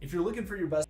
If you're looking for your best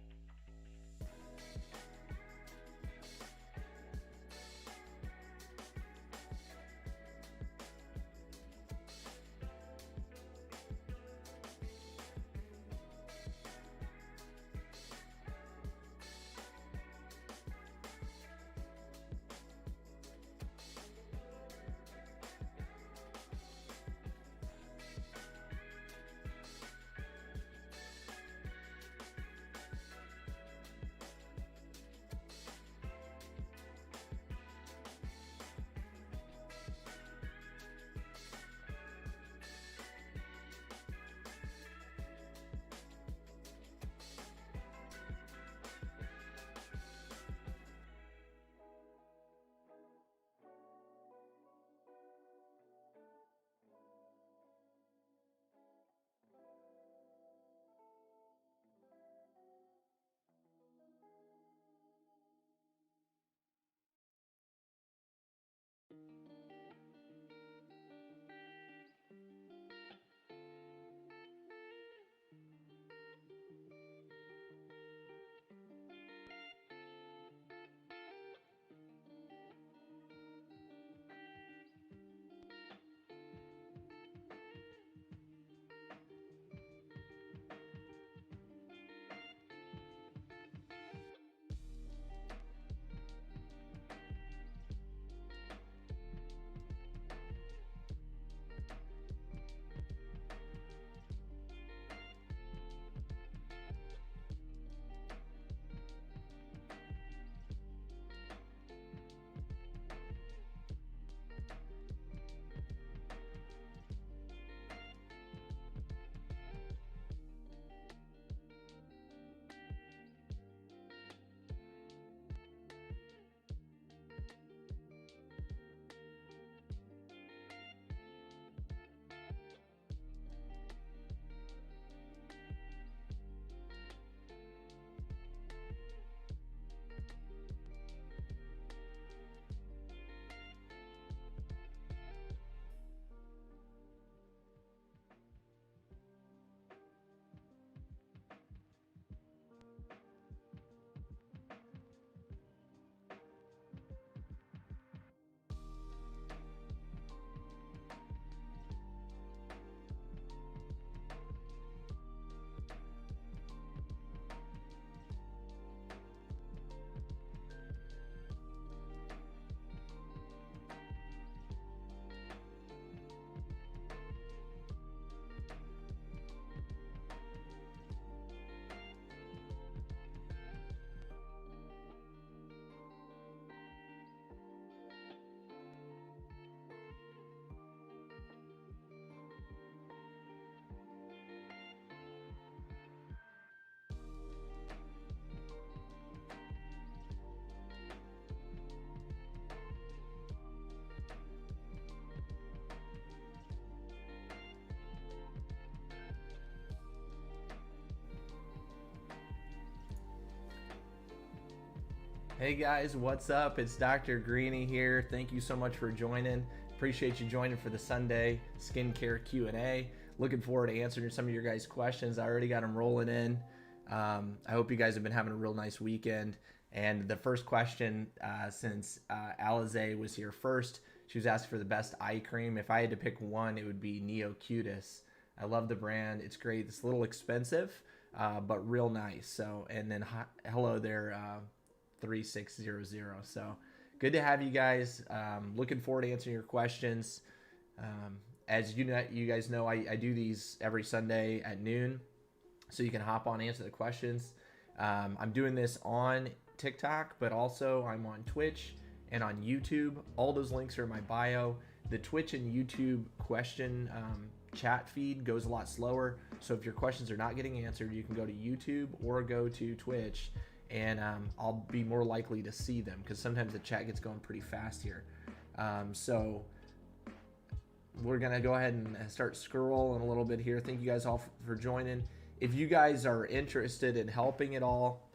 Hey guys, what's up? It's Dr. Greeny here. Thank you so much for joining. Appreciate you joining for the Sunday skincare Q&A. Looking forward to answering some of your guys' questions. I already got them rolling in. I hope you guys have been having a real nice weekend. And the first question, since Alize was here first, she was asking for the best eye cream. If I had to pick one, it would be Neo Cutis. I love the brand. It's great. It's a little expensive, but real nice. So, and then hello there, 3600. So good to have you guys. Looking forward to answering your questions. As you guys know, I do these every Sunday at noon, so you can hop on and answer the questions. I'm doing this on TikTok, but also I'm on Twitch and on YouTube. All those links are in my bio. The Twitch and YouTube question chat feed goes a lot slower, so if your questions are not getting answered, you can go to YouTube or go to Twitch, and I'll be more likely to see them, because sometimes the chat gets going pretty fast here. So we're gonna go ahead and start scrolling a little bit here. Thank you guys all for joining. If you guys are interested in helping at all,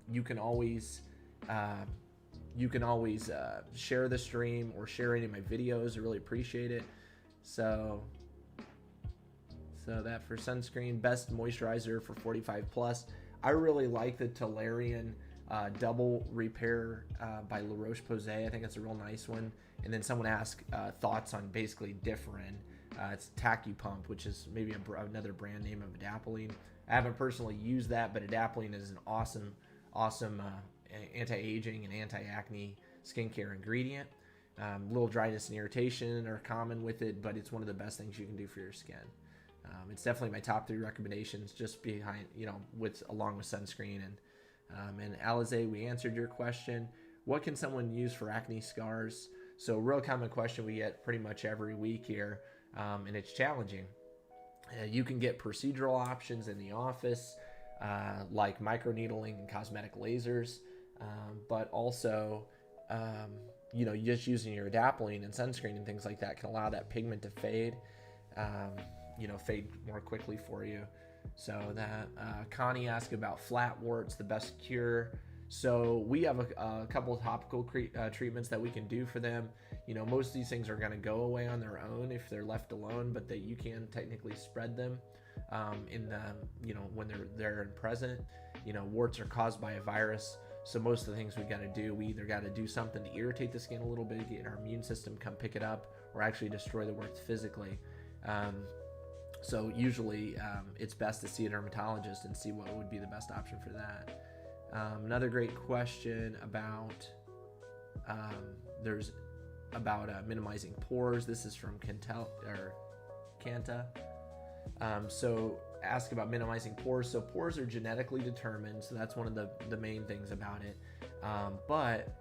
you can always share the stream or share any of my videos. I really appreciate it. So So that for sunscreen, best moisturizer for 45 plus. I really like the Tolarian double repair by La Roche-Posay. I think it's a real nice one. And then someone asked thoughts on basically Differin. It's Tacupump, which is maybe another brand name of adapalene. I haven't personally used that, but adapalene is an awesome anti-aging and anti-acne skincare ingredient. Little dryness and irritation are common with it, but it's one of the best things you can do for your skin. It's definitely my top 3 recommendations, just behind, along with sunscreen. And Alize, we answered your question. What can someone use for acne scars? So, real common question we get pretty much every week here, and it's challenging. You can get procedural options in the office, like microneedling and cosmetic lasers, but also, just using your adapalene and sunscreen and things like that can allow that pigment to fade, fade more quickly for you. So that Connie asked about flat warts, the best cure. So we have a couple of topical treatments that we can do for them. Most of these things are going to go away on their own if they're left alone, but that you can technically spread them when they're there and present. Warts are caused by a virus. So most of the things we got to do, we either got to do something to irritate the skin a little bit, get our immune system come pick it up, or actually destroy the warts physically. So usually it's best to see a dermatologist and see what would be the best option for that. Another great question about minimizing pores. This is from Kanta. So ask about minimizing pores. So pores are genetically determined, so that's one of the main things about it. But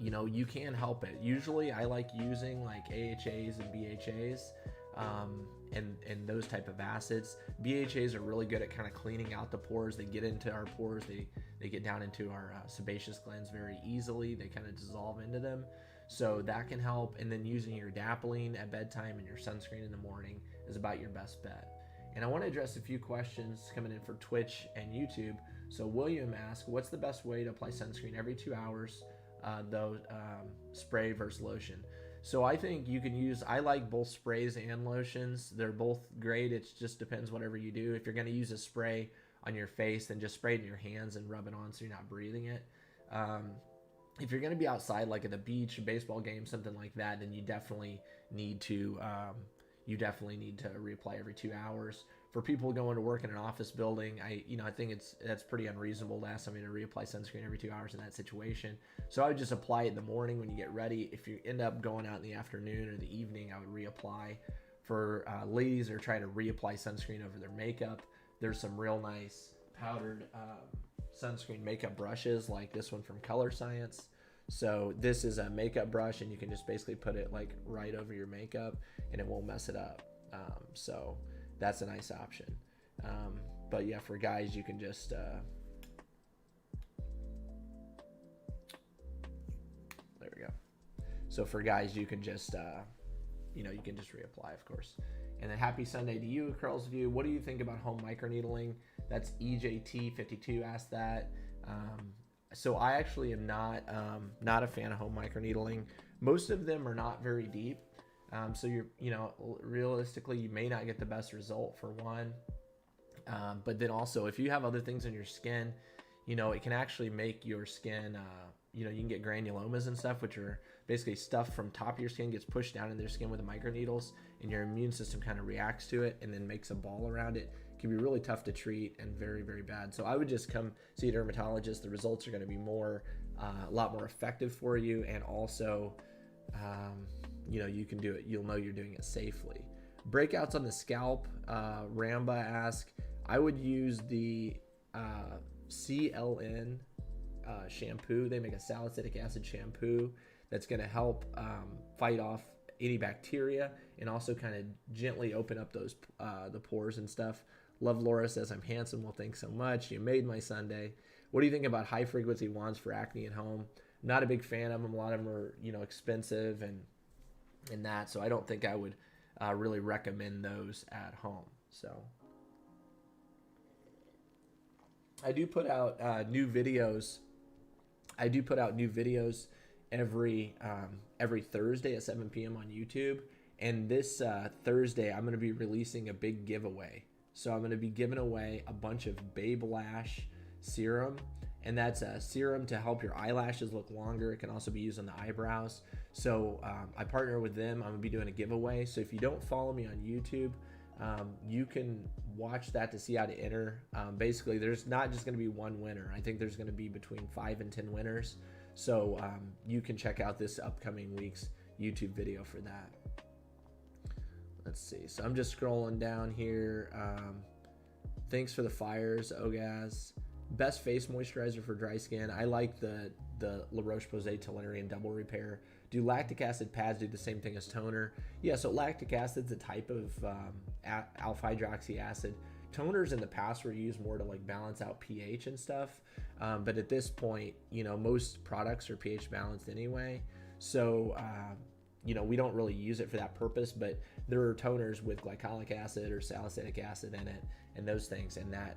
you can help it. Usually I like using like AHAs and BHAs and those type of acids. BHAs are really good at kind of cleaning out the pores. They get into our pores. They get down into our sebaceous glands very easily. They kind of dissolve into them. So that can help. And then using your adapalene at bedtime and your sunscreen in the morning is about your best bet. And I want to address a few questions coming in for Twitch and YouTube. So William asked, what's the best way to apply sunscreen every 2 hours, spray versus lotion? So I think you can I like both sprays and lotions. They're both great. It just depends whatever you do. If you're going to use a spray on your face, then just spray it in your hands and rub it on so you're not breathing it. If you're going to be outside, like at the beach, a baseball game, something like that, then you definitely need to reapply every 2 hours. For people going to work in an office building, I think that's pretty unreasonable to ask somebody to reapply sunscreen every 2 hours in that situation. So I would just apply it in the morning when you get ready. If you end up going out in the afternoon or the evening, I would reapply. For ladies that are trying to reapply sunscreen over their makeup, there's some real nice powdered sunscreen makeup brushes like this one from Color Science. So this is a makeup brush, and you can just basically put it like right over your makeup and it won't mess it up. So that's a nice option. But yeah, for guys, you can just there we go. So for guys, you can just you can just reapply, of course. And then happy Sunday to you, Curls View. What do you think about home microneedling? That's EJT52 asked that. So I actually am not a fan of home microneedling. Most of them are not very deep. So realistically, you may not get the best result for one. But then also, if you have other things in your skin, it can actually make your skin, you can get granulomas and stuff, which are basically stuff from top of your skin gets pushed down in their skin with the microneedles, and your immune system kind of reacts to it and then makes a ball around it. It can be really tough to treat and very, very bad. So I would just come see a dermatologist. The results are going to be a lot more effective for you, and also, you can do it. You'll know you're doing it safely. Breakouts on the scalp, Ramba asked, I would use the CLN shampoo. They make a salicylic acid shampoo that's going to help fight off any bacteria and also kind of gently open up those the pores and stuff. Love Laura says, I'm handsome. Well, thanks so much. You made my Sunday. What do you think about high frequency wands for acne at home? Not a big fan of them. A lot of them are expensive and that, so I don't think I would really recommend those at home. So I do put out new videos. Every Thursday at 7 p.m. on YouTube, And this Thursday, I'm going to be releasing a big giveaway. So I'm going to be giving away a bunch of Babe Lash serum. And that's a serum to help your eyelashes look longer. It can also be used on the eyebrows. So I partner with them. I'm going to be doing a giveaway. So if you don't follow me on YouTube, you can watch that to see how to enter. Basically, there's not just going to be one winner. I think there's going to be between 5 and 10 winners. So you can check out this upcoming week's YouTube video for that. Let's see. So I'm just scrolling down here. Thanks for the fires, Ogaz. Best face moisturizer for dry skin. I like the La Roche-Posay Toleriane Double Repair. Do lactic acid pads do the same thing as toner? Yeah, so lactic acid's a type of alpha hydroxy acid. Toners in the past were used more to like balance out pH and stuff. But at this point, you know, most products are pH balanced anyway. So, you know, we don't really use it for that purpose, but there are toners with glycolic acid or salicylic acid in it and those things, and that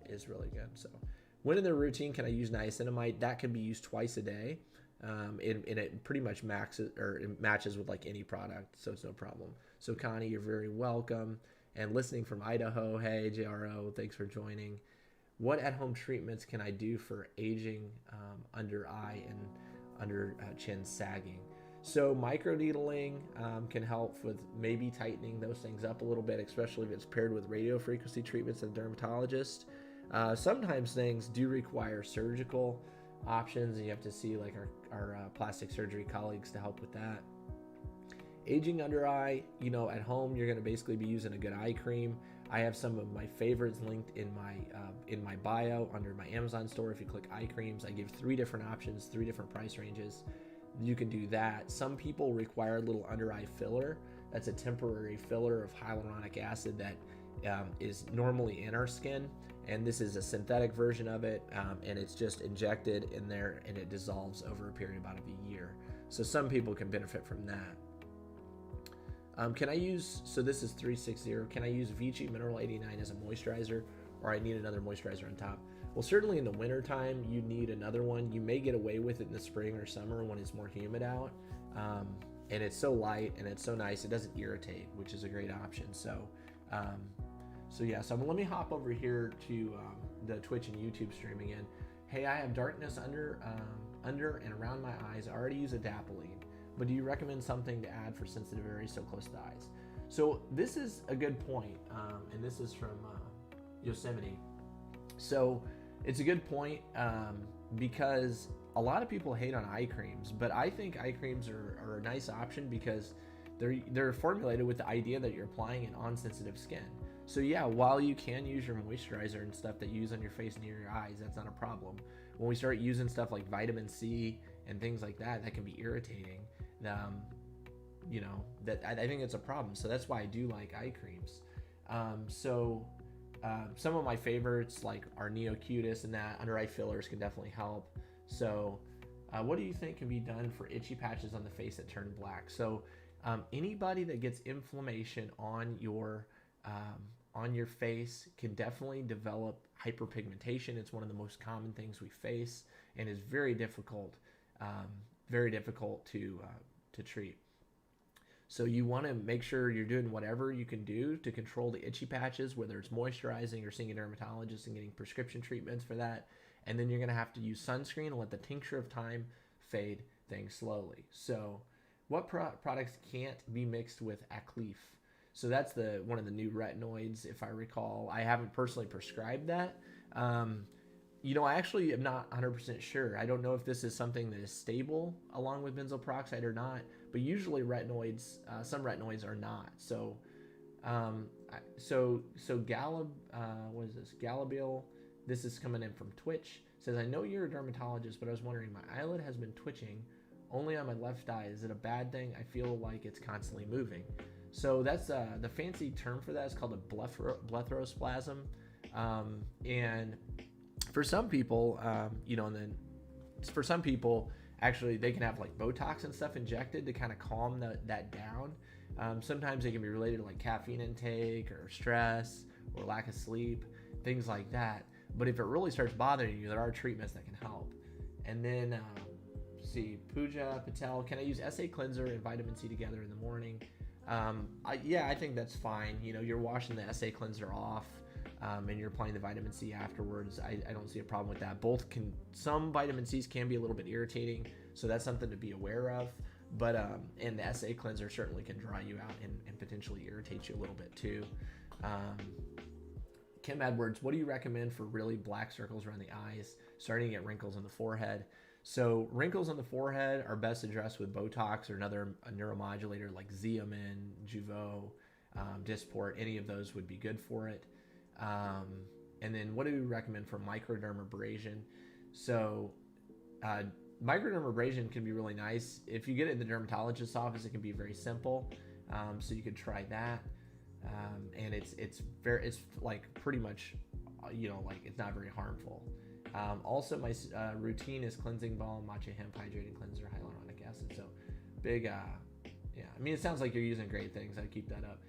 is really good. So when in the routine can I use niacinamide? That can be used twice a day, and it pretty much it matches with like any product, so it's no problem. So Connie, you're very welcome. And listening from Idaho, hey JRO, thanks for joining. What at-home treatments can I do for aging under eye and under chin sagging? So microneedling can help with maybe tightening those things up a little bit, especially if it's paired with radio frequency treatments at the dermatologist. Sometimes things do require surgical options, and you have to see like our plastic surgery colleagues to help with that. Aging under eye, you know, at home you're going to basically be using a good eye cream. I have some of my favorites linked in my bio under my Amazon store. If you click eye creams, I give 3 different options, 3 different price ranges. You can do that. Some people require a little under eye filler. That's a temporary filler of hyaluronic acid that is normally in our skin, and this is a synthetic version of it, and it's just injected in there and it dissolves over a period about a year. So some people can benefit from that. Can I use, so this is 360, can I use Vichy Mineral 89 as a moisturizer, or I need another moisturizer on top? Well, certainly in the winter time, you need another one. You may get away with it in the spring or summer when it's more humid out. And it's so light and it's so nice, it doesn't irritate, which is a great option. So yeah, so let me hop over here to the Twitch and YouTube stream again. Hey, I have darkness under and around my eyes. I already use adapalene, but do you recommend something to add for sensitive areas so close to the eyes? So this is a good point, and this is from Yosemite. So it's a good point because a lot of people hate on eye creams, but I think eye creams are a nice option because they're formulated with the idea that you're applying it on sensitive skin. So yeah, while you can use your moisturizer and stuff that you use on your face near your eyes, that's not a problem. When we start using stuff like vitamin C and things like that, that can be irritating. You know, that I think it's a problem. So that's why I do like eye creams. Some of my favorites like our Neocutis and that under eye fillers can definitely help. So what do you think can be done for itchy patches on the face that turn black? So anybody that gets inflammation on your face can definitely develop hyperpigmentation. It's one of the most common things we face and is very difficult to treat. So you want to make sure you're doing whatever you can do to control the itchy patches, whether it's moisturizing or seeing a dermatologist and getting prescription treatments for that. And then you're going to have to use sunscreen and let the tincture of time fade things slowly. So what products can't be mixed with Acleaf? So that's one of the new retinoids, if I recall. I haven't personally prescribed that. You know, I actually am not 100% sure. I don't know if this is something that is stable along with benzoyl peroxide or not, but usually retinoids, some retinoids are not. So, what is this? Galabil, this is coming in from Twitch. Says, I know you're a dermatologist, but I was wondering, my eyelid has been twitching only on my left eye. Is it a bad thing? I feel like it's constantly moving. So that's the fancy term for that is called a blepharospasm. And for some people, you know, and then for some people, actually, they can have like Botox and stuff injected to kind of calm that down. Sometimes they can be related to like caffeine intake or stress or lack of sleep, things like that. But if it really starts bothering you, there are treatments that can help. And then, see, Pooja Patel, can I use SA cleanser and vitamin C together in the morning? Yeah, I think that's fine. You know, you're washing the SA cleanser off, and you're applying the vitamin C afterwards. I don't see a problem with that. Some vitamin C's can be a little bit irritating, so that's something to be aware of. But and the SA cleanser certainly can dry you out and potentially irritate you a little bit too. Um, Kim Edwards, what do you recommend for really black circles around the eyes, starting to get wrinkles on the forehead? So wrinkles on the forehead are best addressed with Botox or another neuromodulator like Xeomin, Jeuveau, Dysport. Any of those would be good for it. And then what do we recommend for microdermabrasion? So microdermabrasion can be really nice. If you get it in the dermatologist's office, it can be very simple. So you could try that. And it's like pretty much, like it's not very harmful. Also, my routine is cleansing balm, matcha hemp hydrating cleanser, hyaluronic acid. So big, yeah. I mean, it sounds like you're using great things. I keep that up.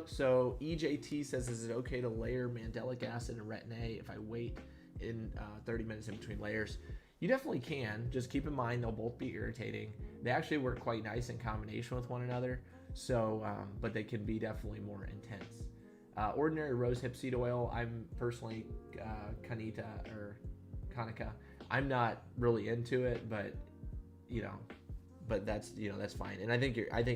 So EJT says, is it okay to layer mandelic acid and retin A if I wait in 30 minutes in between layers? You definitely can. Just keep in mind they'll both be irritating. They actually work quite nice in combination with one another. So, but they can be definitely more intense. Ordinary rosehip seed oil. I'm personally Kanika. I'm not really into it, but that's fine. And I think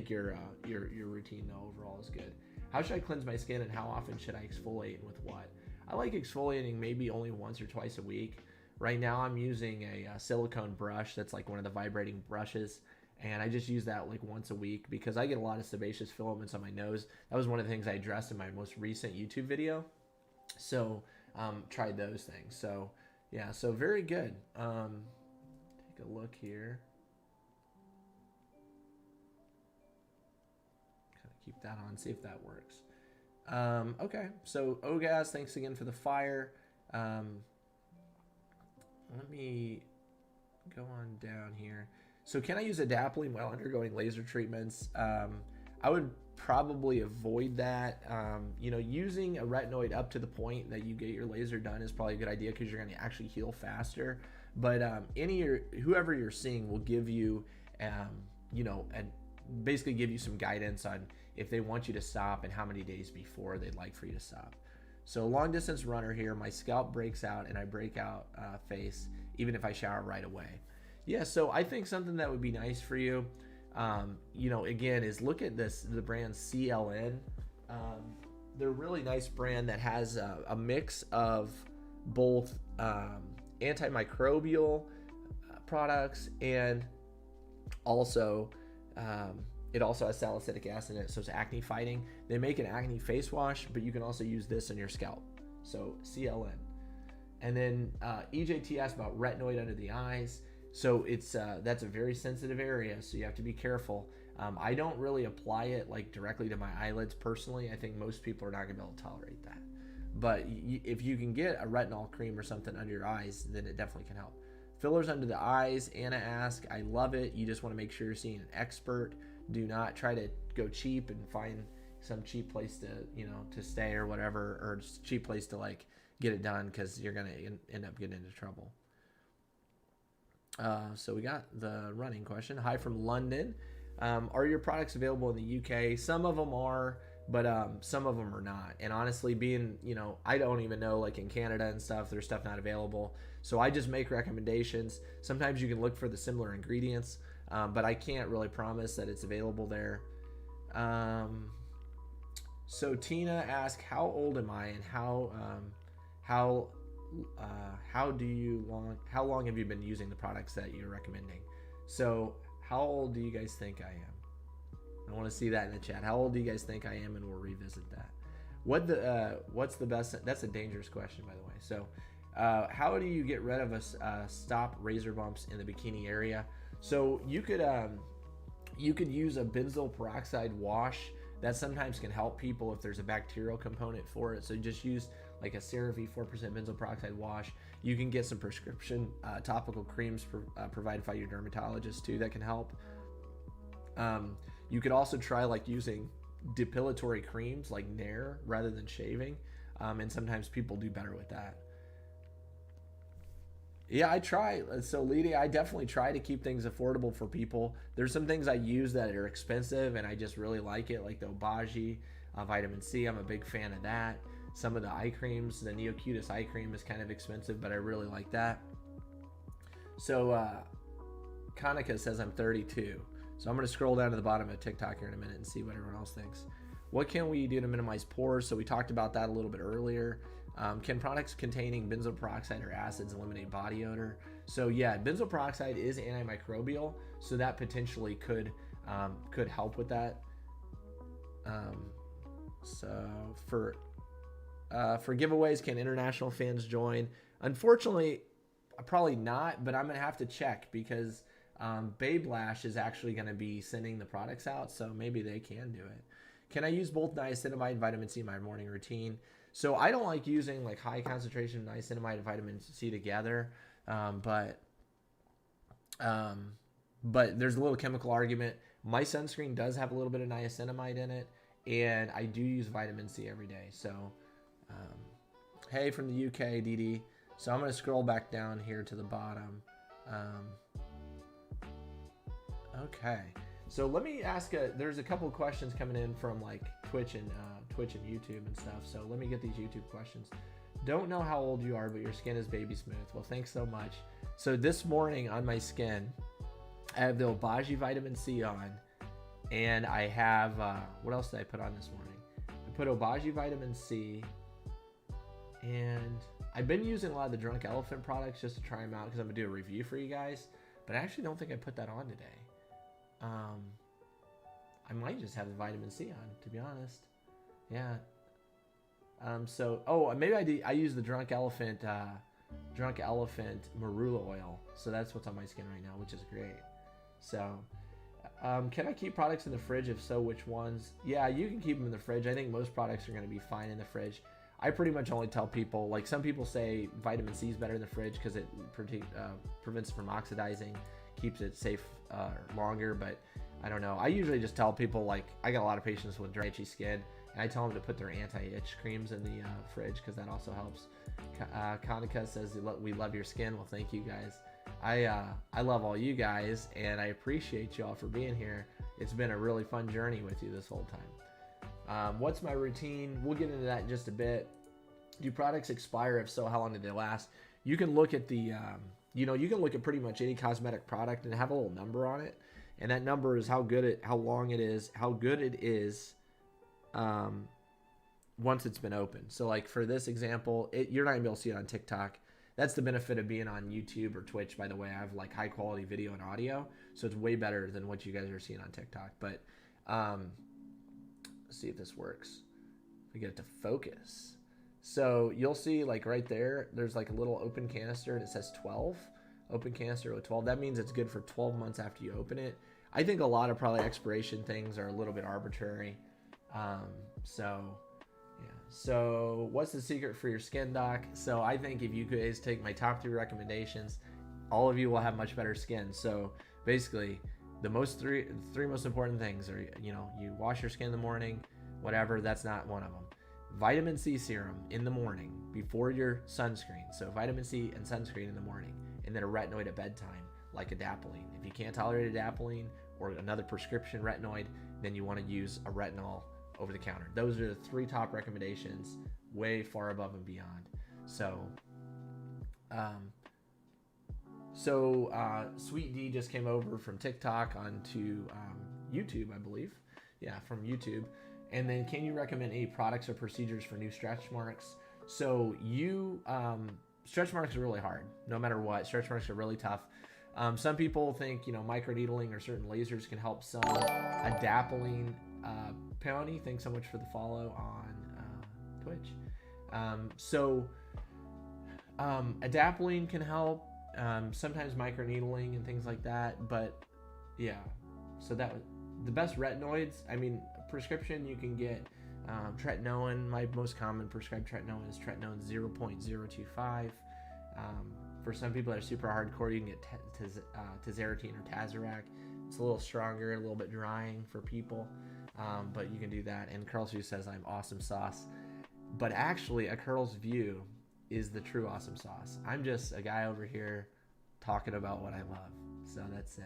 your routine though overall is good. How should I cleanse my skin, and how often should I exfoliate, and with what? I like exfoliating maybe only once or twice a week. Right now I'm using a silicone brush that's like one of the vibrating brushes, and I just use that like once a week because I get a lot of sebaceous filaments on my nose. That was one of the things I addressed in my most recent YouTube video. So tried those things. So yeah, so very good. Take a look here. Kind of keep that on, see if that works. Okay, so Ogaz, thanks again for the fire. Let me go on down here. So can I use adapalene while undergoing laser treatments? I would probably avoid that. Using a retinoid up to the point that you get your laser done is probably a good idea because you're going to actually heal faster. But whoever you're seeing will give you, and basically give you some guidance on if they want you to stop and how many days before they'd like for you to stop. So long distance runner here, my scalp breaks out and I break out face even if I shower right away. Yeah, so I think something that would be nice for you, again, is look at the brand CLN. They're a really nice brand that has a mix of both antimicrobial products and also it also has salicylic acid in it, so it's acne fighting. They make an acne face wash, but you can also use this on your scalp. So CLN. And then EJT asked about retinoid under the eyes. So it's that's a very sensitive area, so you have to be careful. I don't really apply it like directly to my eyelids personally. I think most people are not gonna be able to tolerate that. But if you can get a retinol cream or something under your eyes, then it definitely can help. Fillers under the eyes, Anna asked, I love it. You just want to make sure you're seeing an expert. Do not try to go cheap and find some cheap place to stay or whatever, or just cheap place to like get it done, because you're gonna end up getting into trouble. So we got the running question. Hi from London. Are your products available in the UK? Some of them are, but some of them are not. And honestly, being, I don't even know, like in Canada and stuff, there's stuff not available. So I just make recommendations. Sometimes you can look for the similar ingredients, but I can't really promise that it's available there. So Tina asked, how old am I, and how long have you been using the products that you're recommending? So how old do you guys think I am? I want to see that in the chat. How old do you guys think I am? And we'll revisit that. What's the best? That's a dangerous question, by the way. So how do you get rid of stop razor bumps in the bikini area? So you could use a benzoyl peroxide wash. That sometimes can help people if there's a bacterial component for it. So you just use like a CeraVe 4% benzoyl peroxide wash. You can get some prescription topical creams provided by your dermatologist too that can help. You could also try like using depilatory creams like Nair rather than shaving, and sometimes people do better with that. Yeah, I try. So, Leedy, I definitely try to keep things affordable for people. There's some things I use that are expensive, and I just really like it, like the Obagi vitamin C. I'm a big fan of that. Some of the eye creams, the Neocutis eye cream is kind of expensive, but I really like that. So, Kanika says I'm 32. So I'm going to scroll down to the bottom of TikTok here in a minute and see what everyone else thinks. What can we do to minimize pores? So we talked about that a little bit earlier. Can products containing benzoyl peroxide or acids eliminate body odor? So yeah, benzoyl peroxide is antimicrobial, so that potentially could help with that. So for giveaways, can international fans join? Unfortunately, probably not, but I'm gonna have to check because Babe Lash is actually gonna be sending the products out, so maybe they can do it. Can I use both niacinamide and vitamin C in my morning routine? So I don't like using like high concentration niacinamide and vitamin C together, but there's a little chemical argument. My sunscreen does have a little bit of niacinamide in it, and I do use vitamin C every day. So, hey, from the UK, DD. So I'm going to scroll back down here to the bottom. Okay. So let me ask there's a couple of questions coming in from like Twitch and YouTube and stuff. So let me get these YouTube questions. Don't know how old you are, but your skin is baby smooth. Well, thanks so much. So this morning on my skin, I have the Obagi vitamin C on, and I have, what else did I put on this morning? I put Obagi vitamin C, and I've been using a lot of the Drunk Elephant products just to try them out because I'm going to do a review for you guys, but I actually don't think I put that on today. I might just have the vitamin C on, to be honest. Yeah. Maybe I use the Drunk Elephant marula oil. So that's what's on my skin right now, which is great. So, can I keep products in the fridge? If so, which ones? Yeah, you can keep them in the fridge. I think most products are going to be fine in the fridge. I pretty much only tell people, like some people say vitamin C is better in the fridge because it prevents it from oxidizing, keeps it safe longer, but I don't know. I usually just tell people, like, I got a lot of patients with dry, itchy skin, and I tell them to put their anti-itch creams in the fridge because that also helps. Kanika says, we love your skin. Well, thank you guys. I love all you guys, and I appreciate you all for being here. It's been a really fun journey with you this whole time. What's my routine? We'll get into that in just a bit. Do products expire? If so, how long did they last? You can look at the, you can look at pretty much any cosmetic product and have a little number on it. And that number is how good it, how long it is, how good it is once it's been opened. So like for this example, you're not gonna be able to see it on TikTok. That's the benefit of being on YouTube or Twitch, by the way. I have like high quality video and audio, so it's way better than what you guys are seeing on TikTok. But let's see if this works. If we get it to focus. So you'll see like right there, there's like a little open canister and it says 12. Open canister with 12. That means it's good for 12 months after you open it. I think a lot of probably expiration things are a little bit arbitrary. So what's the secret for your skin, doc? So I think if you guys take my top 3 recommendations, all of you will have much better skin. So basically the three most important things are, you wash your skin in the morning, whatever, that's not one of them. Vitamin C serum in the morning before your sunscreen. So vitamin C and sunscreen in the morning, and then a retinoid at bedtime, like adapalene. If you can't tolerate adapalene or another prescription retinoid, then you want to use a retinol over the counter. Those are the 3 top recommendations, way far above and beyond. So, Sweet D just came over from TikTok onto YouTube, I believe. Yeah, from YouTube. And then, can you recommend any products or procedures for new stretch marks? So stretch marks are really hard, no matter what. Stretch marks are really tough. Some people think, microneedling or certain lasers can help some. Adapalene, Peony, thanks so much for the follow on Twitch. Adapalene can help. Sometimes microneedling and things like that. But yeah, so the best retinoids, prescription, you can get tretinoin. My most common prescribed tretinoin is tretinoin 0.025. For some people that are super hardcore, you can get tazarotene or Tazarac. It's a little stronger, a little bit drying for people, but you can do that. And Curls View says I'm awesome sauce. But actually, a Curls View is the true awesome sauce. I'm just a guy over here talking about what I love. So that's it.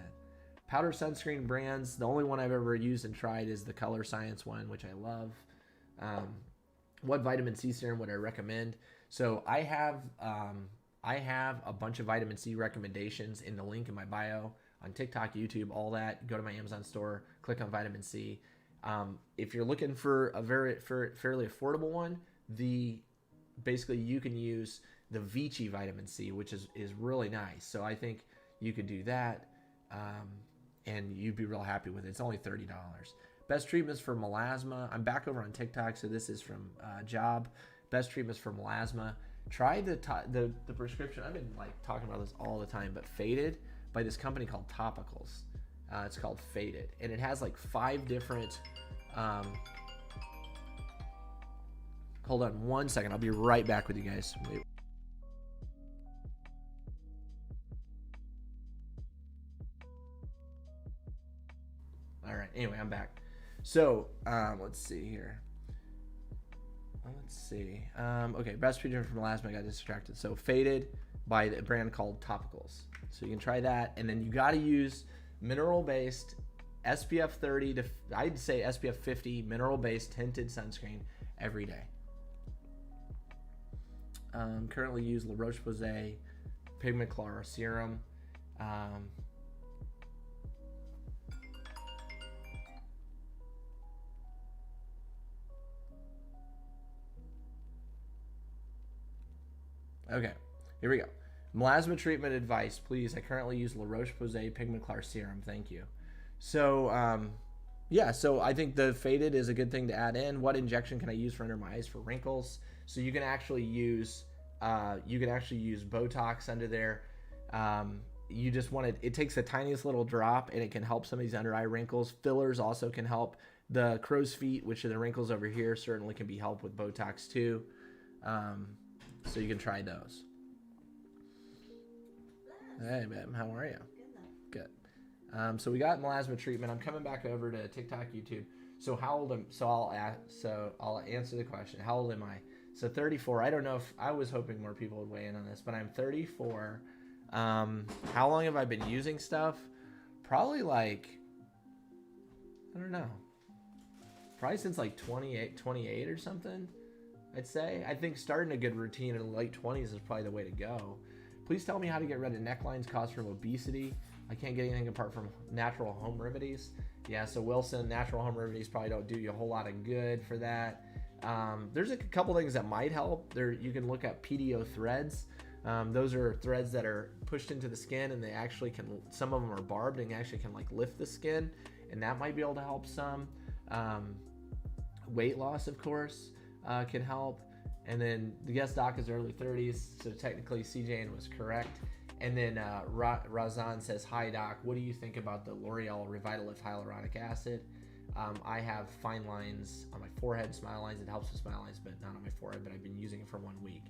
Powder sunscreen brands. The only one I've ever used and tried is the Color Science one, which I love. What vitamin C serum would I recommend? So I have a bunch of vitamin C recommendations in the link in my bio on TikTok, YouTube, all that. Go to my Amazon store, click on vitamin C. If you're looking for a fairly affordable one, basically you can use the Vichy vitamin C, which is really nice. So I think you could do that, and you'd be real happy with it. It's only $30. Best treatments for melasma. I'm back over on TikTok, so this is from Job. Best treatments for melasma. Try the prescription. I've been like talking about this all the time, but Faded by this company called Topicals. It's called Faded, and it has like 5 different. Hold on one second. I'll be right back with you guys. Wait. All right. Anyway, I'm back. So let's see here. Let's see. Okay, best treatment for melasma. I got distracted. So Faded by a brand called Topicals. So you can try that, and then you got to use mineral-based SPF 30 to I'd say SPF 50 mineral-based tinted sunscreen every day. Currently use La Roche-Posay Pigment Clara Serum. Okay, here we go. Melasma treatment advice, please. I currently use La Roche-Posay Pigment Clara Serum. Thank you. So, yeah, so I think the Faded is a good thing to add in. What injection can I use for under my eyes for wrinkles? So you can actually use Botox under there. You just want it takes the tiniest little drop, and it can help some of these under eye wrinkles. Fillers also can help. The crow's feet, which are the wrinkles over here, certainly can be helped with Botox too. So you can try those. Hey, man, how are you? Good. So we got melasma treatment. I'm coming back over to TikTok, YouTube. So how old am? So I'll answer the question. How old am I? So 34. I don't know if I was hoping more people would weigh in on this, but I'm 34. How long have I been using stuff? Probably like, I don't know. Probably since like 28 or something. I'd say. I think starting a good routine in the late 20s is probably the way to go. Please tell me how to get rid of necklines caused from obesity. I can't get anything apart from natural home remedies. Yeah, so Wilson, natural home remedies probably don't do you a whole lot of good for that. There's a couple things that might help. You can look at PDO threads. Those are threads that are pushed into the skin, and they actually can, some of them are barbed and actually can like lift the skin, and that might be able to help some. Weight loss, of course, can help. And then the guest doc is early 30s, so technically CJN was correct. And then Razan says, hi doc, what do you think about the L'Oreal Revitalift Hyaluronic Acid? I have fine lines on my forehead, smile lines. It helps with smile lines, but not on my forehead, but I've been using it for 1 week.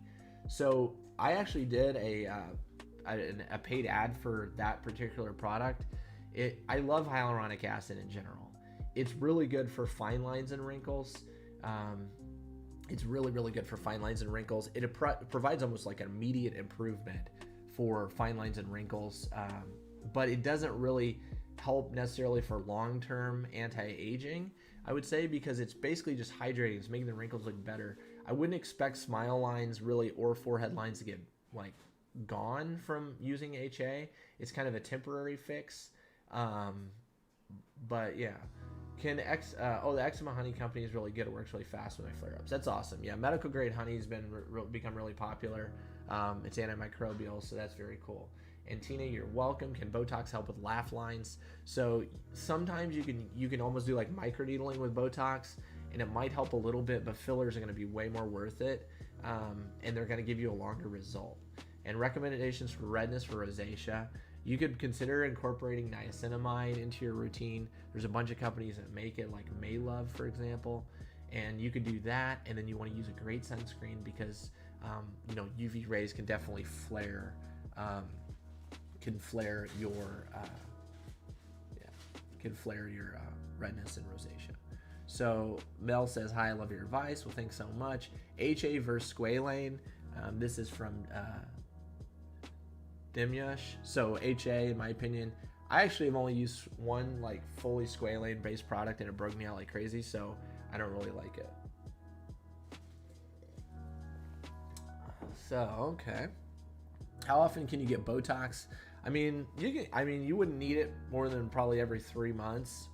So I actually did a paid ad for that particular product. I love hyaluronic acid in general. It's really good for fine lines and wrinkles. It's really, really good for fine lines and wrinkles. It provides almost like an immediate improvement for fine lines and wrinkles, but it doesn't really help necessarily for long-term anti-aging, I would say, because it's basically just hydrating. It's making the wrinkles look better. I wouldn't expect smile lines really or forehead lines to get like gone from using HA. It's kind of a temporary fix, but yeah. The eczema honey company is really good. It works really fast with my flare-ups. That's awesome. Yeah, medical grade honey has become really popular. It's antimicrobial, so that's very cool. And Tina, you're welcome. Can Botox help with laugh lines? So sometimes you can almost do like microneedling with Botox, and it might help a little bit, but fillers are going to be way more worth it, and they're going to give you a longer result. And recommendations for redness, for rosacea. You could consider incorporating niacinamide into your routine. There's a bunch of companies that make it, like Maylove, for example, and you could do that. And then you want to use a great sunscreen because UV rays can definitely flare your redness and rosacea. So Mel says, hi, I love your advice. Well, thanks so much. HA versus squalane. This is from Dimyash. So HA, in my opinion, I actually have only used one like fully squalane based product and it broke me out like crazy, so I don't really like it. So, okay. How often can you get Botox? I mean, you wouldn't need it more than probably every 3 months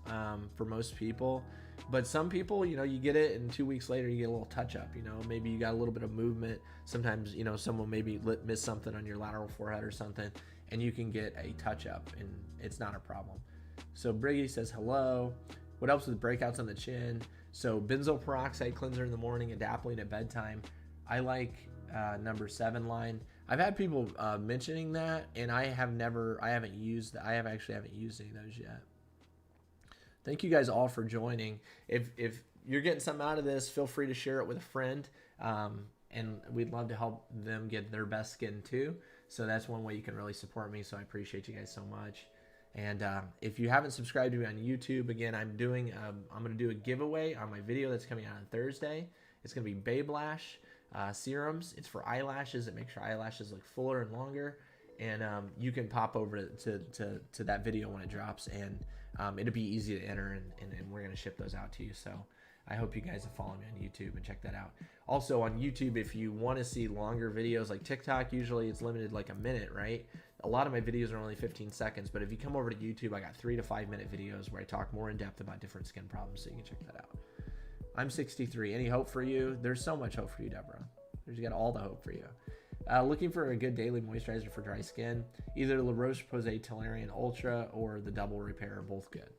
for most people. But some people, you get it and 2 weeks later you get a little touch up. Maybe you got a little bit of movement. Sometimes, someone maybe missed something on your lateral forehead or something, and you can get a touch up, and it's not a problem. So Briggy says hello. What helps with breakouts on the chin? So benzoyl peroxide cleanser in the morning, adapalene at bedtime. I like number 7 line. I've had people mentioning that, and I haven't used any of those yet. Thank you guys all for joining. If you're getting something out of this, feel free to share it with a friend, and we'd love to help them get their best skin too. So that's one way you can really support me. So I appreciate you guys so much. And if you haven't subscribed to me on YouTube, again, I'm going to do a giveaway on my video that's coming out on Thursday. It's going to be Babe Lash serums. It's for eyelashes. It makes your eyelashes look fuller and longer. And you can pop over to that video when it drops, and it'll be easy to enter, and we're going to ship those out to you. So I hope you guys have followed me on YouTube and check that out. Also on YouTube, if you want to see longer videos, like TikTok, usually it's limited like a minute, right? A lot of my videos are only 15 seconds, but if you come over to YouTube, I got 3 to 5 minute videos where I talk more in depth about different skin problems, so you can check that out. I'm 63. Any hope for you? There's so much hope for you, Deborah. There's got all the hope for you. Looking for a good daily moisturizer for dry skin. Either La Roche-Posay Toleriane Ultra or the Double Repair are both good.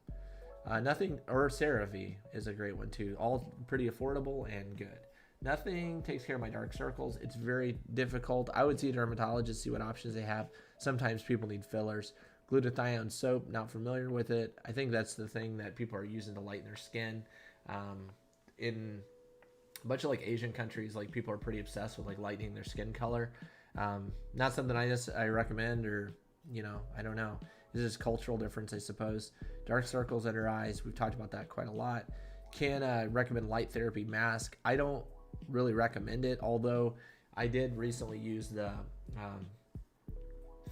Or CeraVe is a great one too. All pretty affordable and good. Nothing takes care of my dark circles. It's very difficult. I would see a dermatologist, see what options they have. Sometimes people need fillers. Glutathione soap, not familiar with it. I think that's the thing that people are using to lighten their skin. In a bunch of like Asian countries, like people are pretty obsessed with like lightening their skin color. Not something I recommend, or I don't know. This is cultural difference, I suppose. Dark circles under eyes, we've talked about that quite a lot. Can recommend light therapy mask. I don't really recommend it, although I did recently use the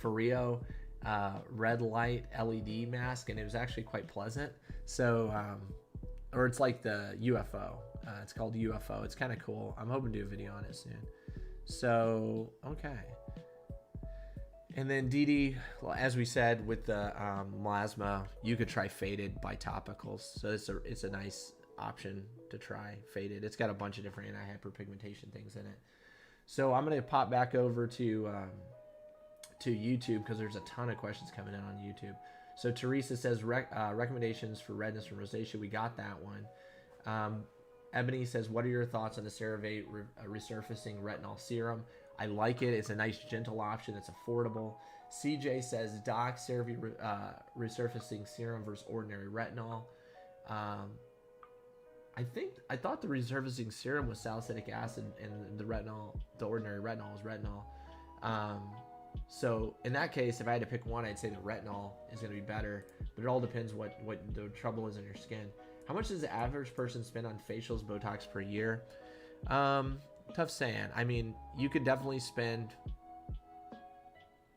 Foreo red light LED mask, and it was actually quite pleasant. So or it's like the UFO. It's called UFO. It's kind of cool. I'm hoping to do a video on it soon. So, okay. And then Didi, well, as we said, with the melasma, you could try Faded by Topicals. So it's a nice option to try Faded. It's got a bunch of different anti-hyperpigmentation things in it. So I'm going to pop back over to YouTube because there's a ton of questions coming in on YouTube. So Teresa says recommendations for redness and rosacea. We got that one. Ebony says, what are your thoughts on the CeraVe resurfacing retinol serum? I like it. It's a nice, gentle option that's affordable. CJ says, Doc, CeraVe resurfacing serum versus ordinary retinol. I thought the resurfacing serum was salicylic acid, and the ordinary retinol was retinol. So in that case, if I had to pick one, I'd say the retinol is going to be better, but it all depends what the trouble is in your skin. How much does the average person spend on facials, Botox per year? Tough saying. I mean, you could definitely spend,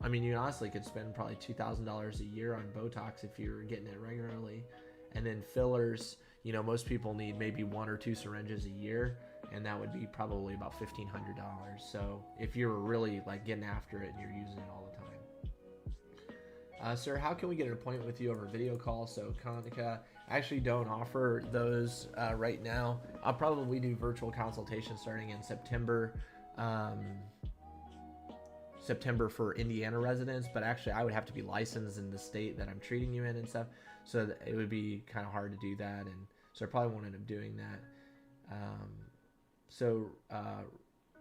you honestly could spend probably $2,000 a year on Botox if you're getting it regularly. And then fillers, most people need maybe 1 or 2 syringes a year, and that would be probably about $1,500. So if you're really like getting after it and you're using it all the time. Sir, how can we get an appointment with you over video call? So Konica, I actually don't offer those right now. I'll probably do virtual consultations starting in September. September for Indiana residents, but actually I would have to be licensed in the state that I'm treating you in and stuff. So it would be kind of hard to do that, and so I probably won't end up doing that.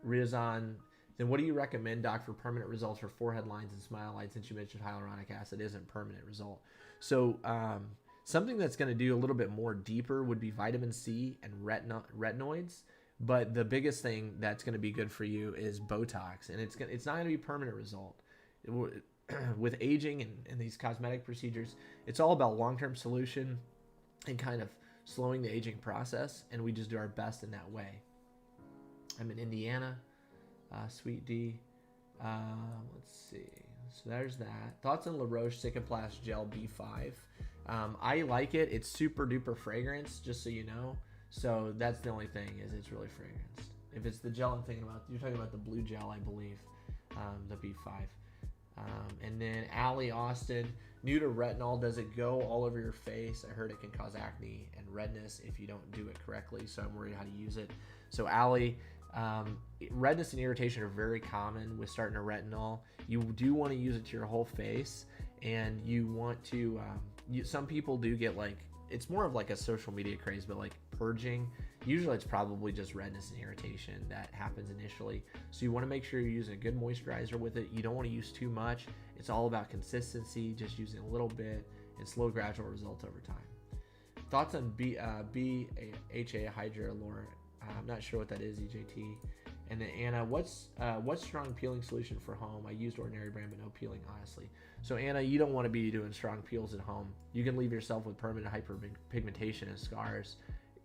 Riazan, then what do you recommend, Doc, for permanent results for forehead lines and smile lines, since you mentioned hyaluronic acid isn't permanent result? So something that's going to do a little bit more deeper would be vitamin C and retinoids. But the biggest thing that's going to be good for you is Botox, and it's not going to be permanent result. With aging and these cosmetic procedures, it's all about long-term solution and kind of slowing the aging process, and we just do our best in that way. I'm in Indiana. Sweet D. Let's see. So there's that. Thoughts on La Roche Cicaplast Gel B5. I like it. It's super duper fragrance, just so you know. So that's the only thing, is it's really fragranced. If it's the gel I'm thinking about, you're talking about the blue gel, I believe, the B5. And then Allie Austin, new to retinol, does it go all over your face? I heard it can cause acne and redness if you don't do it correctly, so I'm worried how to use it. So Allie, redness and irritation are very common with starting a retinol. You do want to use it to your whole face, and you want to, some people do get like, it's more of like a social media craze, but like purging, usually it's probably just redness and irritation that happens initially. So you want to make sure you're using a good moisturizer with it. You don't want to use too much. It's all about consistency, just using a little bit and slow gradual results over time. Thoughts on BHA Hydrolure? I'm not sure what that is, EJT. And then Anna, what's strong peeling solution for home? I used Ordinary brand, but no peeling, honestly. So Anna, you don't want to be doing strong peels at home. You can leave yourself with permanent hyperpigmentation and scars.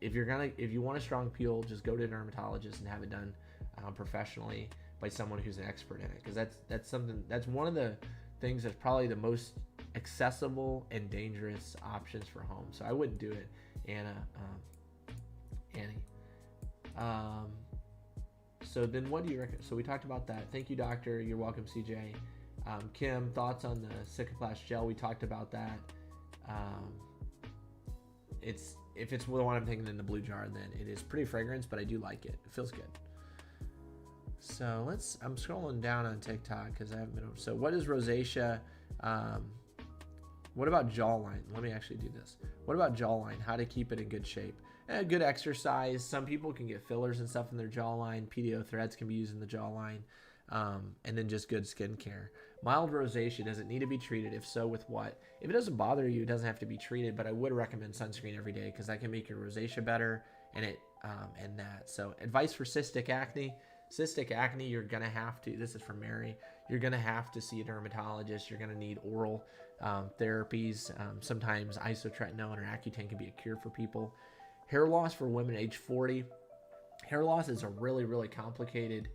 If you want a strong peel, just go to a dermatologist and have it done professionally by someone who's an expert in it. Because that's one of the things that's probably the most accessible and dangerous options for home. So I wouldn't do it, Annie. So then what do you recommend? So we talked about that. Thank you, doctor. You're welcome, CJ. Kim, thoughts on the Cicaplast gel? We talked about that. If it's the one I'm thinking in the blue jar, then it is pretty fragrance, but I do like it. It feels good. So I'm scrolling down on TikTok because I haven't been over. So what is rosacea? What about jawline? Let me actually do this. What about jawline? How to keep it in good shape? Good exercise. Some people can get fillers and stuff in their jawline. PDO threads can be used in the jawline. And then just good skincare. Mild rosacea, does it need to be treated? If so, with what? If it doesn't bother you, it doesn't have to be treated, but I would recommend sunscreen every day because that can make your rosacea better and that. So advice for cystic acne. Cystic acne, you're going to have to, this is from Mary, you're going to have to see a dermatologist. You're going to need oral therapies. Sometimes isotretinoin or Accutane can be a cure for people. Hair loss for women age 40. Hair loss is a really, really complicated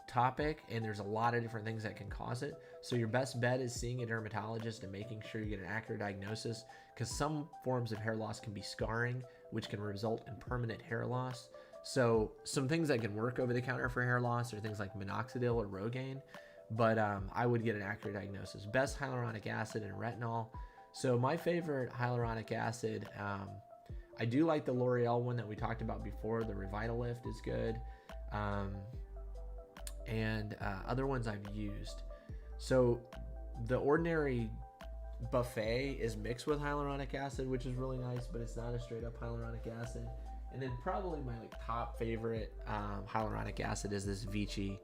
topic, and there's a lot of different things that can cause it. So your best bet is seeing a dermatologist and making sure you get an accurate diagnosis, because some forms of hair loss can be scarring, which can result in permanent hair loss. So some things that can work over the counter for hair loss are things like minoxidil or Rogaine, but I would get an accurate diagnosis. Best hyaluronic acid and retinol. So my favorite hyaluronic acid, I do like the L'Oreal one that we talked about before. The Revitalift is good. And other ones I've used. So the Ordinary Buffet is mixed with hyaluronic acid, which is really nice, but it's not a straight up hyaluronic acid. And then probably my top favorite hyaluronic acid is this Vichy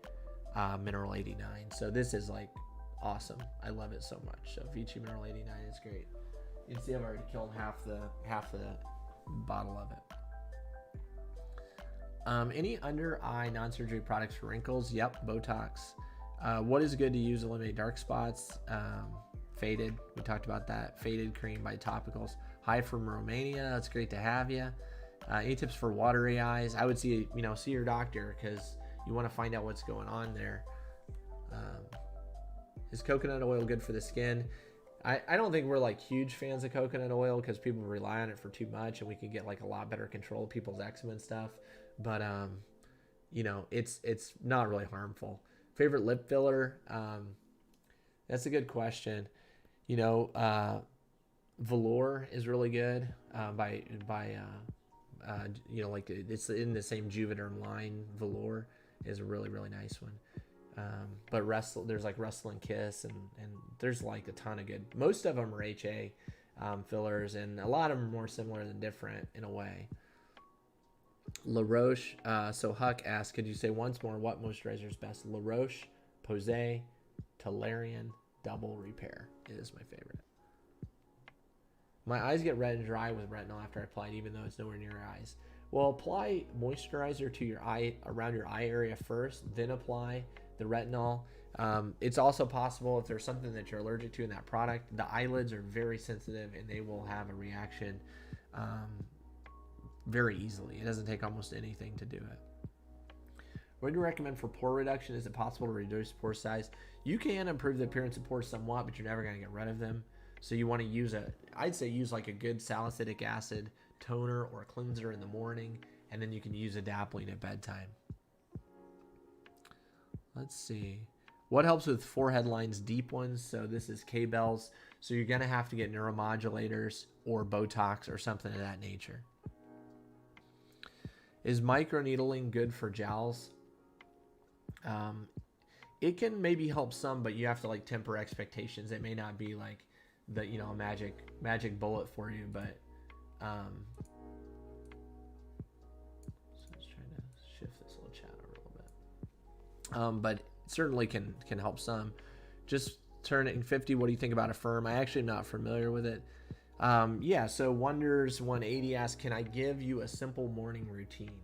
Mineral 89. So this is like awesome. I love it so much. So Vichy Mineral 89 is great. You can see I've already killed half the bottle of it. Any under eye non-surgery products for wrinkles? Yep, Botox. What is good to use to eliminate dark spots? Faded, we talked about that. Faded cream by Topicals. Hi from Romania. It's great to have you. Any tips for watery eyes? I would see your doctor, because you want to find out what's going on there. Is coconut oil good for the skin? I don't think we're like huge fans of coconut oil because people rely on it for too much, and we can get like a lot better control of people's eczema and stuff. But it's not really harmful. Favorite lip filler? That's a good question. Velour is really good. It's in the same Juvederm line. Velour is a really, really nice one. But there's like Wrestle and Kiss, and there's like a ton of good. Most of them are HA fillers, and a lot of them are more similar than different in a way. La Roche. So Huck asked, could you say once more what moisturizer is best? La Roche, Posay, Tolerian, Double Repair is my favorite. My eyes get red and dry with retinol after I apply it, even though it's nowhere near your eyes. Well, apply moisturizer to your eye, around your eye area first, then apply the retinol. It's also possible, if there's something that you're allergic to in that product, the eyelids are very sensitive and they will have a reaction very easily. It doesn't take almost anything to do it. What do you recommend for pore reduction? Is it possible to reduce pore size? You can improve the appearance of pores somewhat, but you're never going to get rid of them. So you want to use I'd say use like a good salicylic acid toner or cleanser in the morning, and then you can use adapalene at bedtime. Let's see. What helps with forehead lines, deep ones? So this is K-Bells. So you're going to have to get neuromodulators or Botox or something of that nature. Is microneedling good for jowls? It can maybe help some, but you have to like temper expectations. It may not be like the, you know, magic bullet for you, but so let's try to shift this little chat over a little bit. But it certainly can help some. Just turning 50. What do you think about Affirm? I actually am not familiar with it. Yeah, so Wonders 180 asks, can I give you a simple morning routine?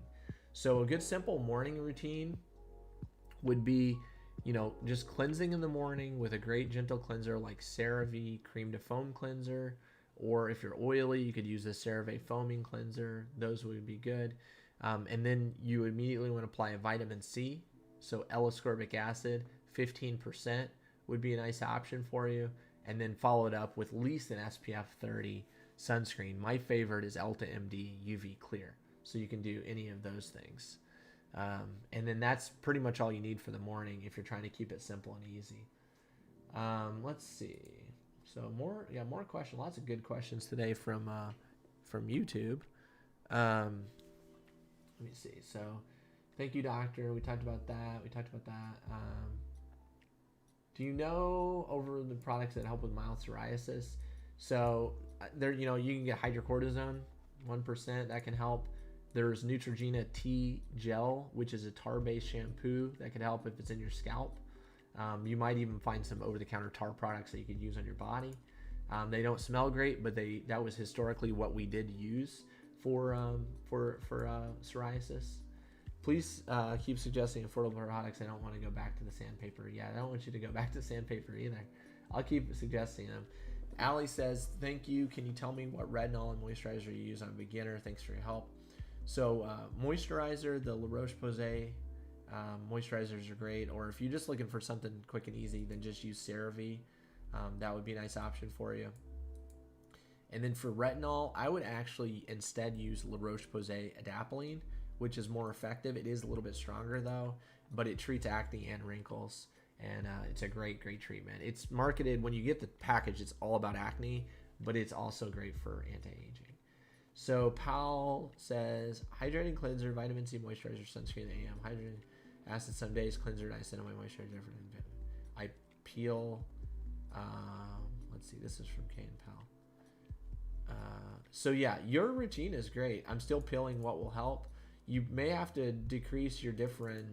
So a good simple morning routine would be, you know, just cleansing in the morning with a great gentle cleanser like CeraVe Cream to Foam Cleanser, or if you're oily, you could use the CeraVe Foaming Cleanser. Those would be good. And then you immediately want to apply a vitamin C. So L-ascorbic acid, 15% would be a nice option for you. And then follow it up with at least an SPF 30 sunscreen. My favorite is Elta MD UV Clear. So you can do any of those things. And then that's pretty much all you need for the morning if you're trying to keep it simple and easy. Let's see. So more questions. Lots of good questions today from YouTube. Let me see. So thank you, doctor. We talked about that. Do you know over the products that help with mild psoriasis? So there, you know, you can get hydrocortisone, 1%, that can help. There's Neutrogena Tea Gel, which is a tar-based shampoo that can help if it's in your scalp. You might even find some over-the-counter tar products that you could use on your body. They don't smell great, but that was historically what we did use for psoriasis. Please keep suggesting affordable products. I don't want to go back to the sandpaper. Yeah, I don't want you to go back to sandpaper either. I'll keep suggesting them. Allie says, thank you. Can you tell me what retinol and moisturizer you use on a beginner? Thanks for your help. So moisturizer, the La Roche-Posay moisturizers are great. Or if you're just looking for something quick and easy, then just use CeraVe. That would be a nice option for you. And then for retinol, I would actually instead use La Roche-Posay adapalene, which is more effective. It is a little bit stronger though, but it treats acne and wrinkles, and it's a great treatment. It's marketed, when you get the package, it's all about acne, but it's also great for anti-aging. So Powell says, hydrating cleanser, vitamin C moisturizer, sunscreen AM, hydrating acid some days, cleanser, niacinamide moisturizer, I peel, let's see, this is from Kay and Powell. So yeah, your routine is great. I'm still peeling what will help. You may have to decrease your different,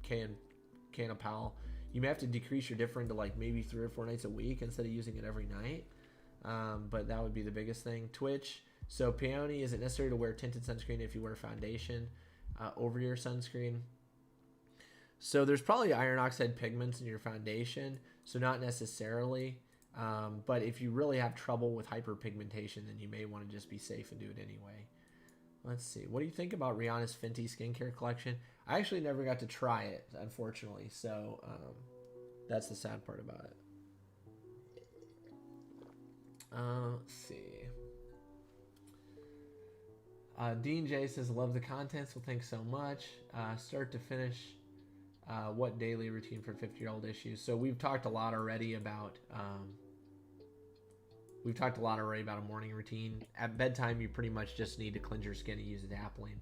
Kay and Powell, you may have to decrease your different to like maybe 3 or 4 nights a week instead of using it every night. But that would be the biggest thing. Twitch. So Peony, is it necessary to wear tinted sunscreen if you wear foundation over your sunscreen? So there's probably iron oxide pigments in your foundation, so not necessarily. But if you really have trouble with hyperpigmentation, then you may want to just be safe and do it anyway. Let's see. What do you think about Rihanna's Fenty skincare collection? I actually never got to try it, unfortunately. So that's the sad part about it. Let's see. Dean J says, love the content, so thanks so much. Start to finish, what daily routine for 50-year-old issues? So we've talked a lot already about a morning routine. At bedtime, you pretty much just need to cleanse your skin and use adapalene.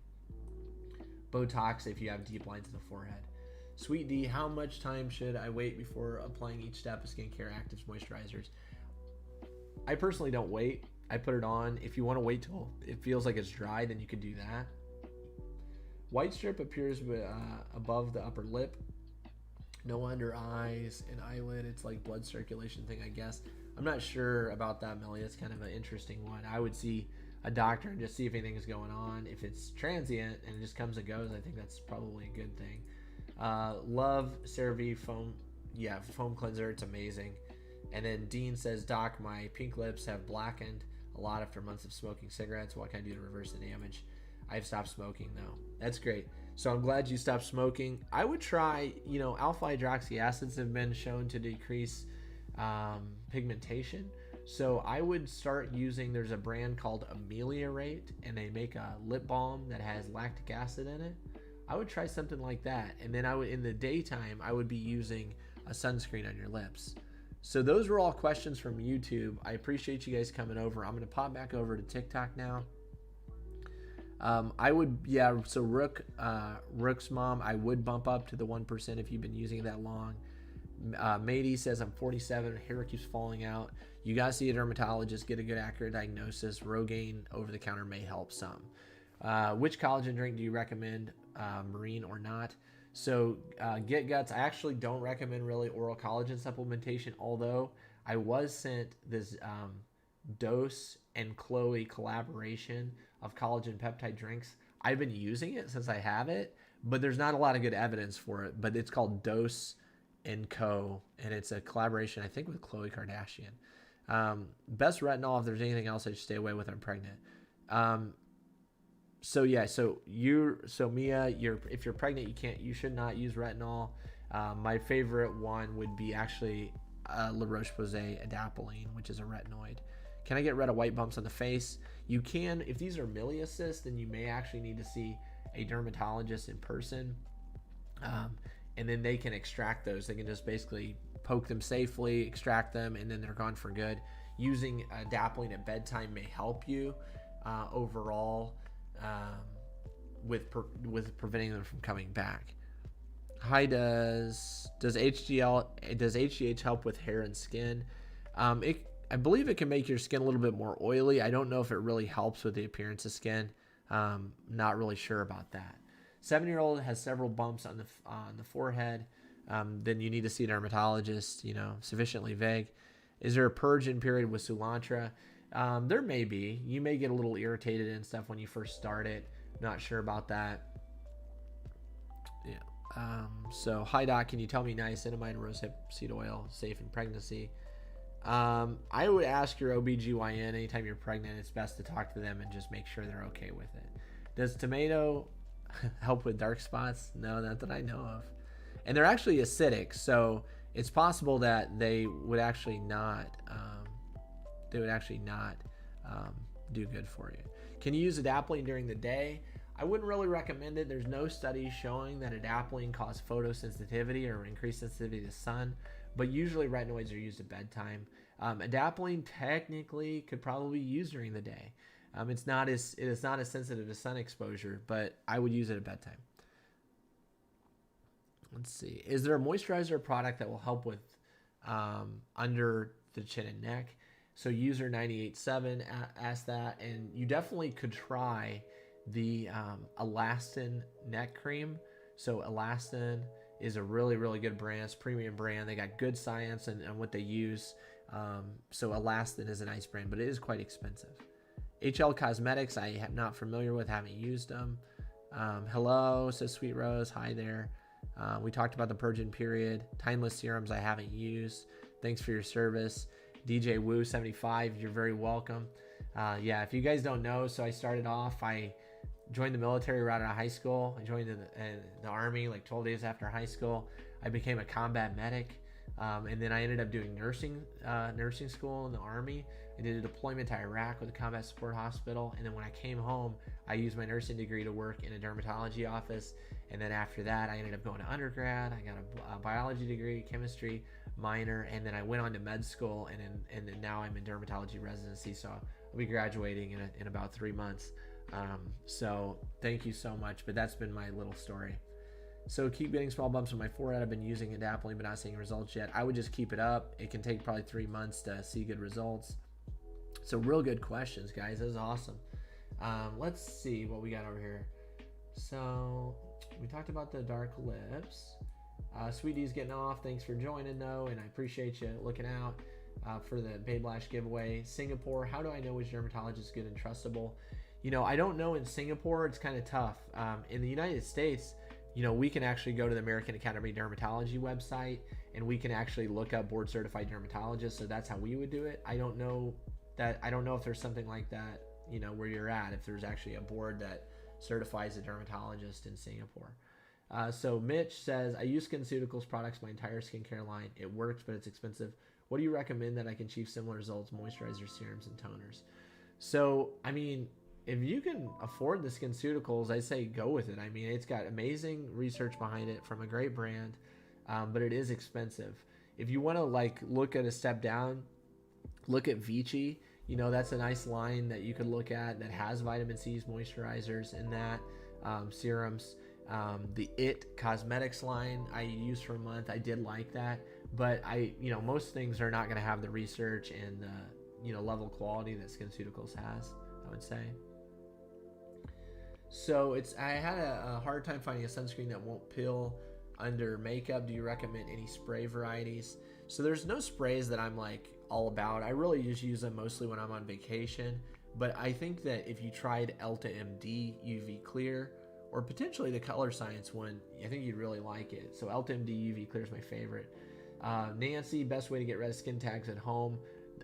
Botox if you have deep lines in the forehead. Sweet D, how much time should I wait before applying each step of skincare, actives, moisturizers? I personally don't wait. I put it on. If you want to wait till it feels like it's dry, then you could do that. White strip appears above the upper lip. No under eyes and eyelid. It's like blood circulation thing, I guess. I'm not sure about that, Millie. It's kind of an interesting one. I would see a doctor and just see if anything is going on. If it's transient and it just comes and goes, I think that's probably a good thing. Love CeraVe foam. Yeah, foam cleanser. It's amazing. And then Dean says, Doc, my pink lips have blackened a lot after months of smoking cigarettes. What can I do to reverse the damage? I've stopped smoking though. That's great. So I'm glad you stopped smoking. I would try, alpha hydroxy acids have been shown to decrease pigmentation. So I would start using, there's a brand called Ameliorate, and they make a lip balm that has lactic acid in it. I would try something like that. And then in the daytime, I would be using a sunscreen on your lips. So those were all questions from YouTube. I appreciate you guys coming over. I'm going to pop back over to TikTok now. So Rook's mom, I would bump up to the 1% if you've been using it that long. Matey says, I'm 47, hair keeps falling out. You got to see a dermatologist, get a good accurate diagnosis. Rogaine over the counter may help some. Which collagen drink do you recommend, marine or not? So Get Guts, I actually don't recommend really oral collagen supplementation, although I was sent this Dose and Chloe collaboration of collagen peptide drinks. I've been using it since I have it, but there's not a lot of good evidence for it. But it's called Dose and Co, and it's a collaboration, I think, with Khloe Kardashian. Best retinol, if there's anything else I should stay away with, I'm pregnant. So Mia, if you're pregnant, you should not use retinol. My favorite one would be actually La Roche-Posay adapalene, which is a retinoid. Can I get rid of white bumps on the face? You can. If these are miliasis, then you may actually need to see a dermatologist in person. And then they can extract those. They can just basically poke them safely, extract them, and then they're gone for good. Using adapalene at bedtime may help you overall with preventing them from coming back. Hi, does HGH help with hair and skin? I believe it can make your skin a little bit more oily. I don't know if it really helps with the appearance of skin. Not really sure about that. 7-year-old has several bumps on the forehead. Then you need to see a dermatologist. Sufficiently vague. Is there a purge-in period with Soolantra? There may be. You may get a little irritated and stuff when you first start it. Not sure about that. Yeah. So, hi doc, can you tell me niacinamide and rosehip seed oil safe in pregnancy? I would ask your OBGYN anytime you're pregnant. It's best to talk to them and just make sure they're okay with it. Does tomato help with dark spots? No, not that I know of. And they're actually acidic, so it's possible that they would actually not do good for you. Can you use adapalene during the day? I wouldn't really recommend it. There's no studies showing that adapalene causes photosensitivity or increased sensitivity to sun, but usually retinoids are used at bedtime. Adapalene technically could probably be used during the day. It is not as sensitive to sun exposure, but I would use it at bedtime. Let's see. Is there a moisturizer product that will help with under the chin and neck? So user 987 asked that, and you definitely could try the Elastin neck cream. So Elastin is a really, really good brand. It's a premium brand. They got good science and what they use. So Elastin is a nice brand, but it is quite expensive. HL Cosmetics, I am not familiar with, haven't used them. Hello, says Sweet Rose. Hi there. We talked about the purge-in period. Timeless serums I haven't used. Thanks for your service. DJ Woo 75, you're very welcome. Yeah, if you guys don't know, so I started off, I joined the military right out of high school. I joined the Army like 12 days after high school. I became a combat medic. And then I ended up doing nursing school in the Army. I did a deployment to Iraq with a combat support hospital. And then when I came home, I used my nursing degree to work in a dermatology office. And then after that, I ended up going to undergrad. I got a biology degree, chemistry minor, and then I went on to med school. And then now I'm in dermatology residency. So I'll be graduating in about 3 months. So thank you so much. But that's been my little story. So keep getting small bumps on my forehead. I've been using adapalene but not seeing results yet. I would just keep it up. It can take probably 3 months to see good results. So real good questions, guys. That was awesome. Let's see what we got over here. So we talked about the dark lips. Sweet D's getting off. Thanks for joining though, and I appreciate you looking out for the Babe Lash giveaway. Singapore, how do I know which dermatologist is good and trustable? I don't know in Singapore. It's kind of tough. In the United States, we can actually go to the American Academy of Dermatology website and we can actually look up board certified dermatologists. So that's how we would do it. I don't know if there's something like that, where you're at, if there's actually a board that certified as a dermatologist in Singapore. So Mitch says, I use SkinCeuticals products my entire skincare line. It works, but it's expensive. What do you recommend that I can achieve similar results, moisturizers, serums, and toners? So, I mean, if you can afford the SkinCeuticals, I say go with it. I mean, it's got amazing research behind it from a great brand, but it is expensive. If you want to like look at a step down, look at Vichy. You know, that's a nice line that you could look at that has vitamin C's, moisturizers, and that serums. The It Cosmetics line I used for a month. I did like that, but most things are not going to have the research and the level of quality that SkinCeuticals has, I would say. So I had a hard time finding a sunscreen that won't peel under makeup. Do you recommend any spray varieties? So there's no sprays that I'm like all about. I really just use them mostly when I'm on vacation. But I think that if you tried Elta MD UV Clear, or potentially the Color Science one, I think you'd really like it. So Elta MD UV Clear is my favorite. Nancy, best way to get rid of skin tags at home.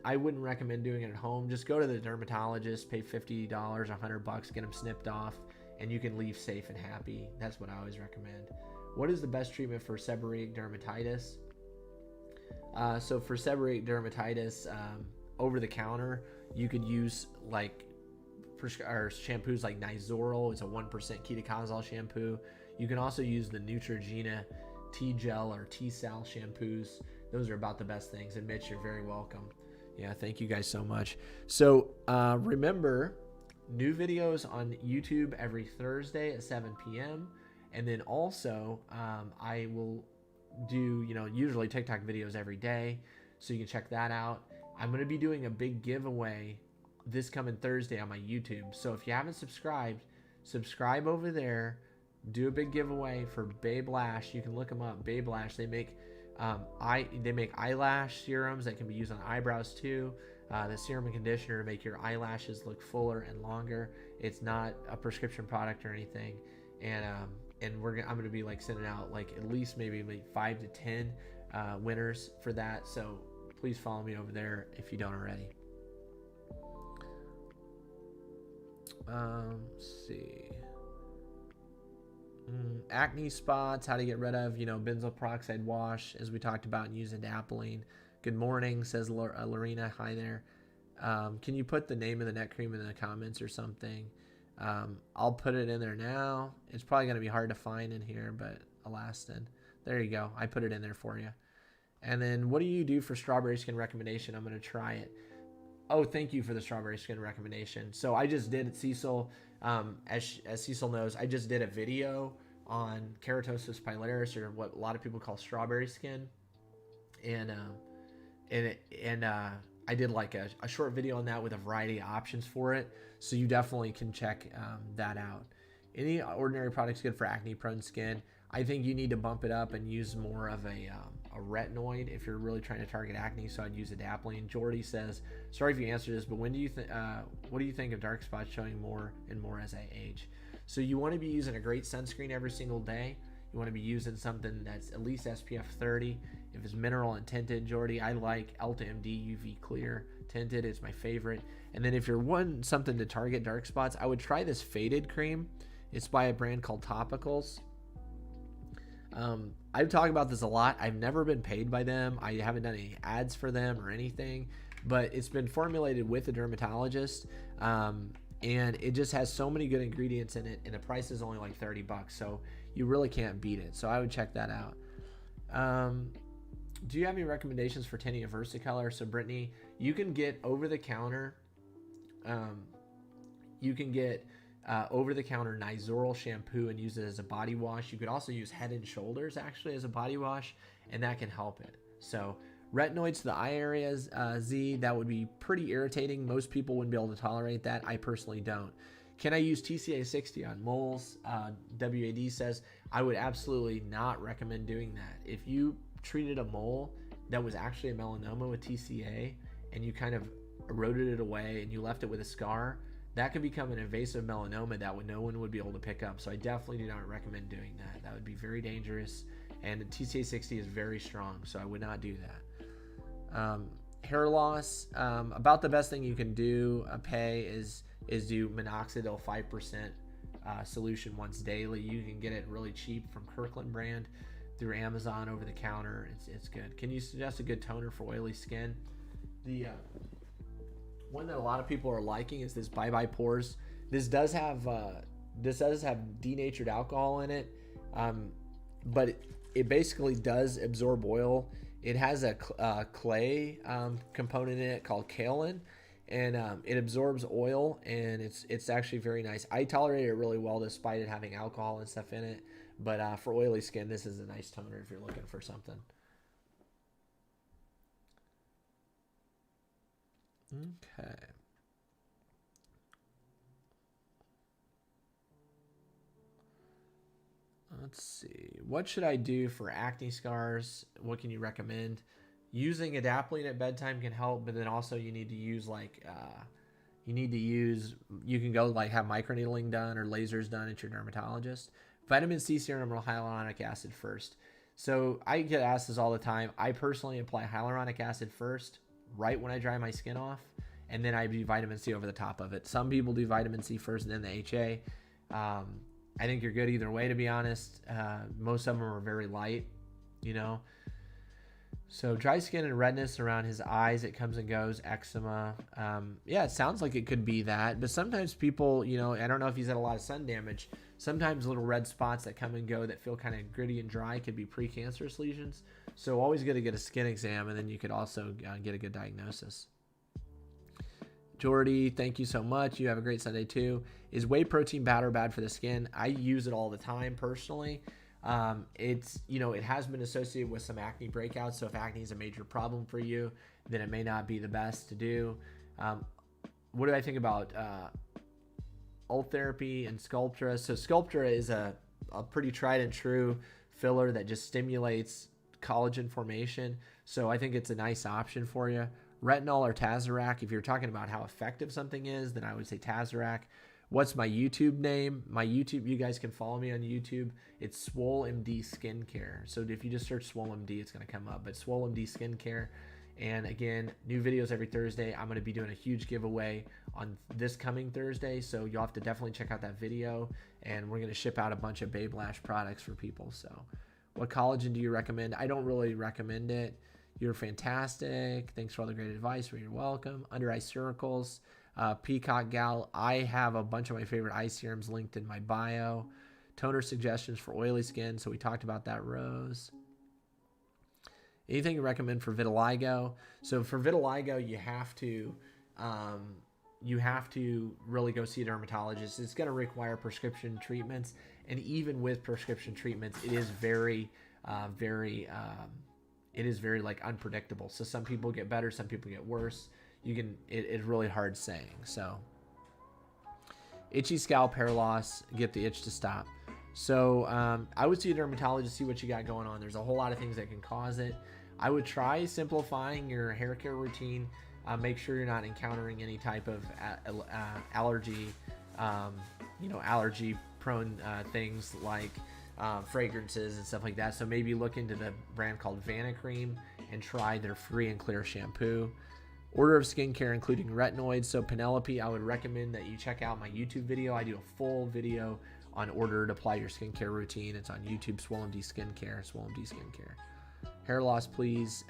I wouldn't recommend doing it at home. Just go to the dermatologist, pay $50, $100, get them snipped off, and you can leave safe and happy. That's what I always recommend. What is the best treatment for seborrheic dermatitis? So for seborrheic dermatitis, over the counter, you could use like shampoos like Nizoral. It's a 1% ketoconazole shampoo. You can also use the Neutrogena T-Gel or T-Sal shampoos. Those are about the best things. And Mitch, you're very welcome. Yeah, thank you guys so much. So remember, new videos on YouTube every Thursday at 7 p.m. And then also I will do, usually TikTok videos every day. So you can check that out. I'm going to be doing a big giveaway this coming Thursday on my YouTube. So if you haven't subscribed, subscribe over there. Do a big giveaway for Babe Lash. You can look them up. Babe Lash. They make eyelash serums that can be used on eyebrows too. The serum and conditioner to make your eyelashes look fuller and longer. It's not a prescription product or anything. And I'm gonna be like sending out like at least maybe 5 to 10 winners for that. So please follow me over there if you don't already. Let's see. Acne spots, how to get rid of, benzoyl peroxide wash, as we talked about, and use adapalene. Good morning, says Lorena. Hi there. Can you put the name of the neck cream in the comments or something? I'll put it in there now. It's probably going to be hard to find in here, but Elastin. There you go. I put it in there for you. And then what do you do for strawberry skin recommendation? I'm going to try it. Oh, thank you for the strawberry skin recommendation. So I just did, Cecil, as Cecil knows, I just did a video on keratosis pilaris, or what a lot of people call strawberry skin. And I did like a short video on that with a variety of options for it. So you definitely can check that out. Any ordinary products good for acne prone skin? I think you need to bump it up and use more of a retinoid if you're really trying to target acne. So I'd use adapalene. Jordy says, sorry if you answered this, but what do you think of dark spots showing more and more as I age? So you want to be using a great sunscreen every single day. You want to be using something that's at least SPF 30. If it's mineral and tinted, Jordy, I like Elta MD UV Clear tinted. It's my favorite. And then if you're wanting something to target dark spots, I would try this faded cream. It's by a brand called Topicals. I've talked about this a lot. I've never been paid by them. I haven't done any ads for them or anything, but it's been formulated with a dermatologist. And it just has so many good ingredients in it, and the price is only like $30. So you really can't beat it. So I would check that out. Do you have any recommendations for tinting a Versicolor? So Brittany, you can get over-the-counter over-the-counter Nizoral shampoo and use it as a body wash. You could also use Head and Shoulders actually as a body wash, and that can help it. So retinoids to the eye areas, Z, that would be pretty irritating. Most people wouldn't be able to tolerate that. I personally don't. Can I use TCA 60 on moles? WAD says, I would absolutely not recommend doing that. If you treated a mole that was actually a melanoma with TCA and you kind of eroded it away and you left it with a scar, that could become an invasive melanoma that no one would be able to pick up. So I definitely do not recommend doing that. That would be very dangerous. And TCA 60 is very strong, so I would not do that. Hair loss, about the best thing you can do, pay is do minoxidil 5% solution once daily. You can get it really cheap from Kirkland brand through Amazon over the counter. It's good. Can you suggest a good toner for oily skin? The one that a lot of people are liking is this Bye Bye Pores. This does have denatured alcohol in it, but it basically does absorb oil. It has a clay component in it called kaolin, and it absorbs oil, and it's actually very nice. I tolerate it really well despite it having alcohol and stuff in it. But for oily skin, this is a nice toner if you're looking for something. Okay. Let's see. What should I do for acne scars? What can you recommend? Using adapalene at bedtime can help, but then also you need to use you can go like have microneedling done or lasers done at your dermatologist. Vitamin C serum or hyaluronic acid first. So I get asked this all the time. I personally apply hyaluronic acid first, right when I dry my skin off, and then I do vitamin C over the top of it. Some people do vitamin C first and then the HA. I think you're good either way, to be honest. Most of them are very light, you know. So dry skin and redness around his eyes, it comes and goes, eczema. Yeah, it sounds like it could be that. But sometimes people, you know, I don't know if he's had a lot of sun damage. Sometimes little red spots that come and go that feel kind of gritty and dry could be precancerous lesions. So always good to get a skin exam, and then you could also get a good diagnosis. Jordy, thank you so much. You have a great Sunday too. Is whey protein powder bad for the skin? I use it all the time personally. It's, you know, it has been associated with some acne breakouts. So if acne is a major problem for you, then it may not be the best to do. What do I think about Ultherapy and Sculptra? So Sculptra is a pretty tried and true filler that just stimulates collagen formation. So I think it's a nice option for you. Retinol or Tazarac, if you're talking about how effective something is, then I would say Tazarac. What's my YouTube name? My YouTube, you guys can follow me on YouTube. It's Swole MD Skincare. So if you just search Swole MD, it's going to come up. But Swole MD Skincare. And again, new videos every Thursday. I'm going to be doing a huge giveaway on this coming Thursday. So you'll have to definitely check out that video. And we're going to ship out a bunch of Babe Lash products for people. So what collagen do you recommend? I don't really recommend it. You're fantastic. Thanks for all the great advice. You're welcome. Under eye circles. Peacock Gal, I have a bunch of my favorite eye serums linked in my bio. Toner suggestions for oily skin. So we talked about that, Rose. Anything you recommend for vitiligo? So for vitiligo, you have to really go see a dermatologist. It's going to require prescription treatments, and even with prescription treatments, it is very like unpredictable. So some people get better, some people get worse. It's really hard saying. So itchy scalp, hair loss, get the itch to stop. So I would see a dermatologist, see what you got going on. There's a whole lot of things that can cause it. I would try simplifying your hair care routine. Make sure you're not encountering any type of allergy, allergy prone things like fragrances and stuff like that. So maybe look into the brand called Vanicream and try their free and clear shampoo. Order of skincare including retinoids. So Penelope, I would recommend that you check out my YouTube video. I do a full video on order to apply your skincare routine. It's on YouTube, Swole MD Skincare, Swole MD Skincare. Hair loss, please.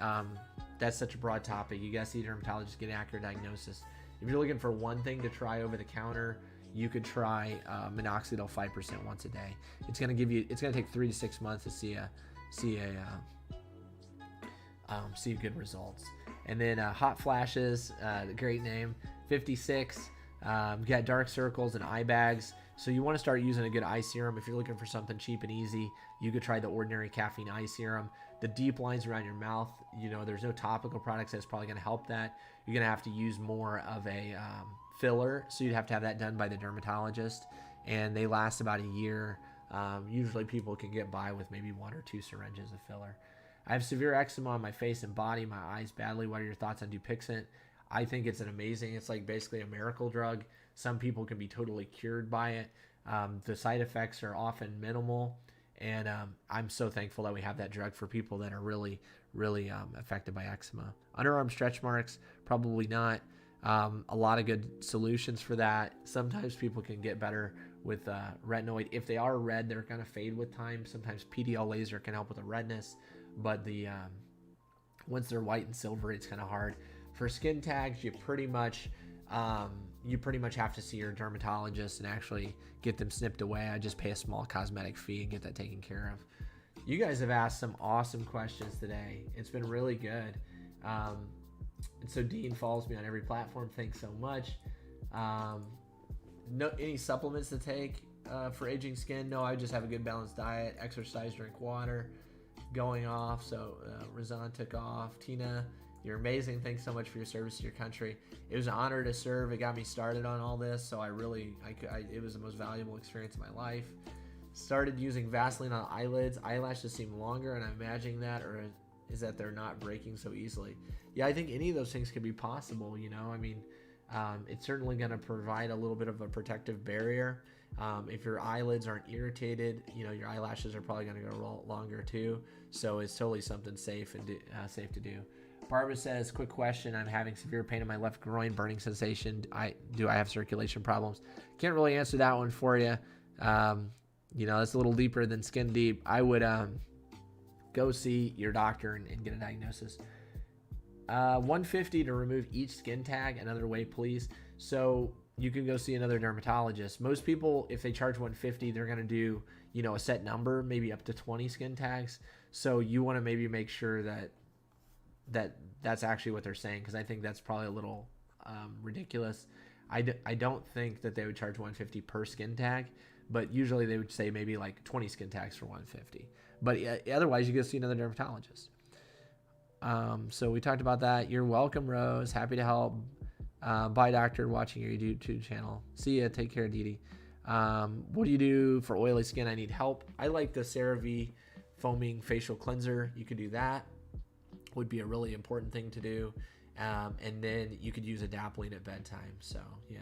That's such a broad topic. You guys see a dermatologist, get an accurate diagnosis. If you're looking for one thing to try over the counter, you could try minoxidil 5% once a day. It's going to take 3 to 6 months to see good results. And then hot flashes, great name, 56. Got dark circles and eye bags. So you want to start using a good eye serum. If you're looking for something cheap and easy, you could try the Ordinary Caffeine Eye Serum. The deep lines around your mouth, there's no topical products that's probably going to help that. You're going to have to use more of a filler, so you'd have to have that done by the dermatologist, and they last about a year. Usually people can get by with maybe 1 or 2 syringes of filler. I have severe eczema on my face and body, my eyes badly. What are your thoughts on Dupixent? I think it's it's like basically a miracle drug. Some people can be totally cured by it. The side effects are often minimal, and I'm so thankful that we have that drug for people that are really, really affected by eczema. Underarm stretch marks, probably not. A lot of good solutions for that. Sometimes people can get better retinoid. If they are red, they're going to fade with time. Sometimes PDL laser can help with the redness, but once they're white and silver, it's kind of hard. For skin tags, you pretty much have to see your dermatologist and actually get them snipped away. I just pay a small cosmetic fee and get that taken care of. You guys have asked some awesome questions today. It's been really good. And so Dean follows me on every platform. Thanks so much. No, any supplements to take for aging skin? No, I just have a good balanced diet, exercise, drink water. Going off. So Razan took off. Tina, you're amazing. Thanks so much for your service to your country. It was an honor to serve. It got me started on all this. So it was the most valuable experience of my life. Started using Vaseline on eyelids. Eyelashes seem longer, and I'm imagining that, or is that they're not breaking so easily? Yeah, I think any of those things could be possible. I mean, it's certainly going to provide a little bit of a protective barrier. If your eyelids aren't irritated, your eyelashes are probably going to go longer too. So it's totally something safe and safe to do. Barbara says, quick question. I'm having severe pain in my left groin, burning sensation. Do I have circulation problems? Can't really answer that one for you. That's a little deeper than skin deep. I would go see your doctor and get a diagnosis. 150 to remove each skin tag. Another way, please. So you can go see another dermatologist. Most people, if they charge 150, they're going to do, a set number, maybe up to 20 skin tags. So you want to maybe make sure that's actually what they're saying, because I think that's probably a little ridiculous. I don't think that they would charge 150 per skin tag, but usually they would say maybe like 20 skin tags for 150. But otherwise, you go see another dermatologist. So we talked about that. You're welcome, Rose. Happy to help. Bye, doctor, watching your YouTube channel. See ya. Take care, Dee. What do you do for oily skin? I need help. I like the CeraVe foaming facial cleanser. You could do that. Would be a really important thing to do. And then you could use Adapalene at bedtime. So, yeah.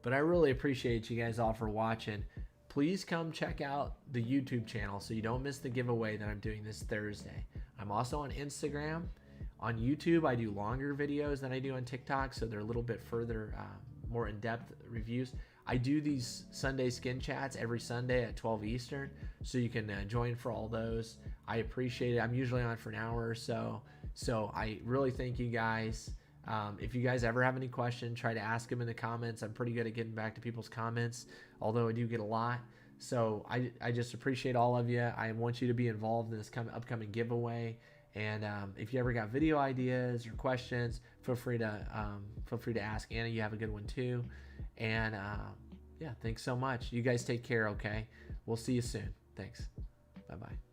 But I really appreciate you guys all for watching. Please come check out the YouTube channel so you don't miss the giveaway that I'm doing this Thursday. I'm also on Instagram. On YouTube, I do longer videos than I do on TikTok, so they're a little bit further, more in-depth reviews. I do these Sunday skin chats every Sunday at 12 Eastern, so you can join for all those. I appreciate it. I'm usually on for an hour or so, so I really thank you guys. If you guys ever have any questions, try to ask them in the comments. I'm pretty good at getting back to people's comments, although I do get a lot. So I just appreciate all of you. I want you to be involved in this upcoming giveaway. And if you ever got video ideas or questions, feel free to ask. Anna, you have a good one too. And yeah, thanks so much. You guys take care, okay? We'll see you soon. Thanks. Bye-bye.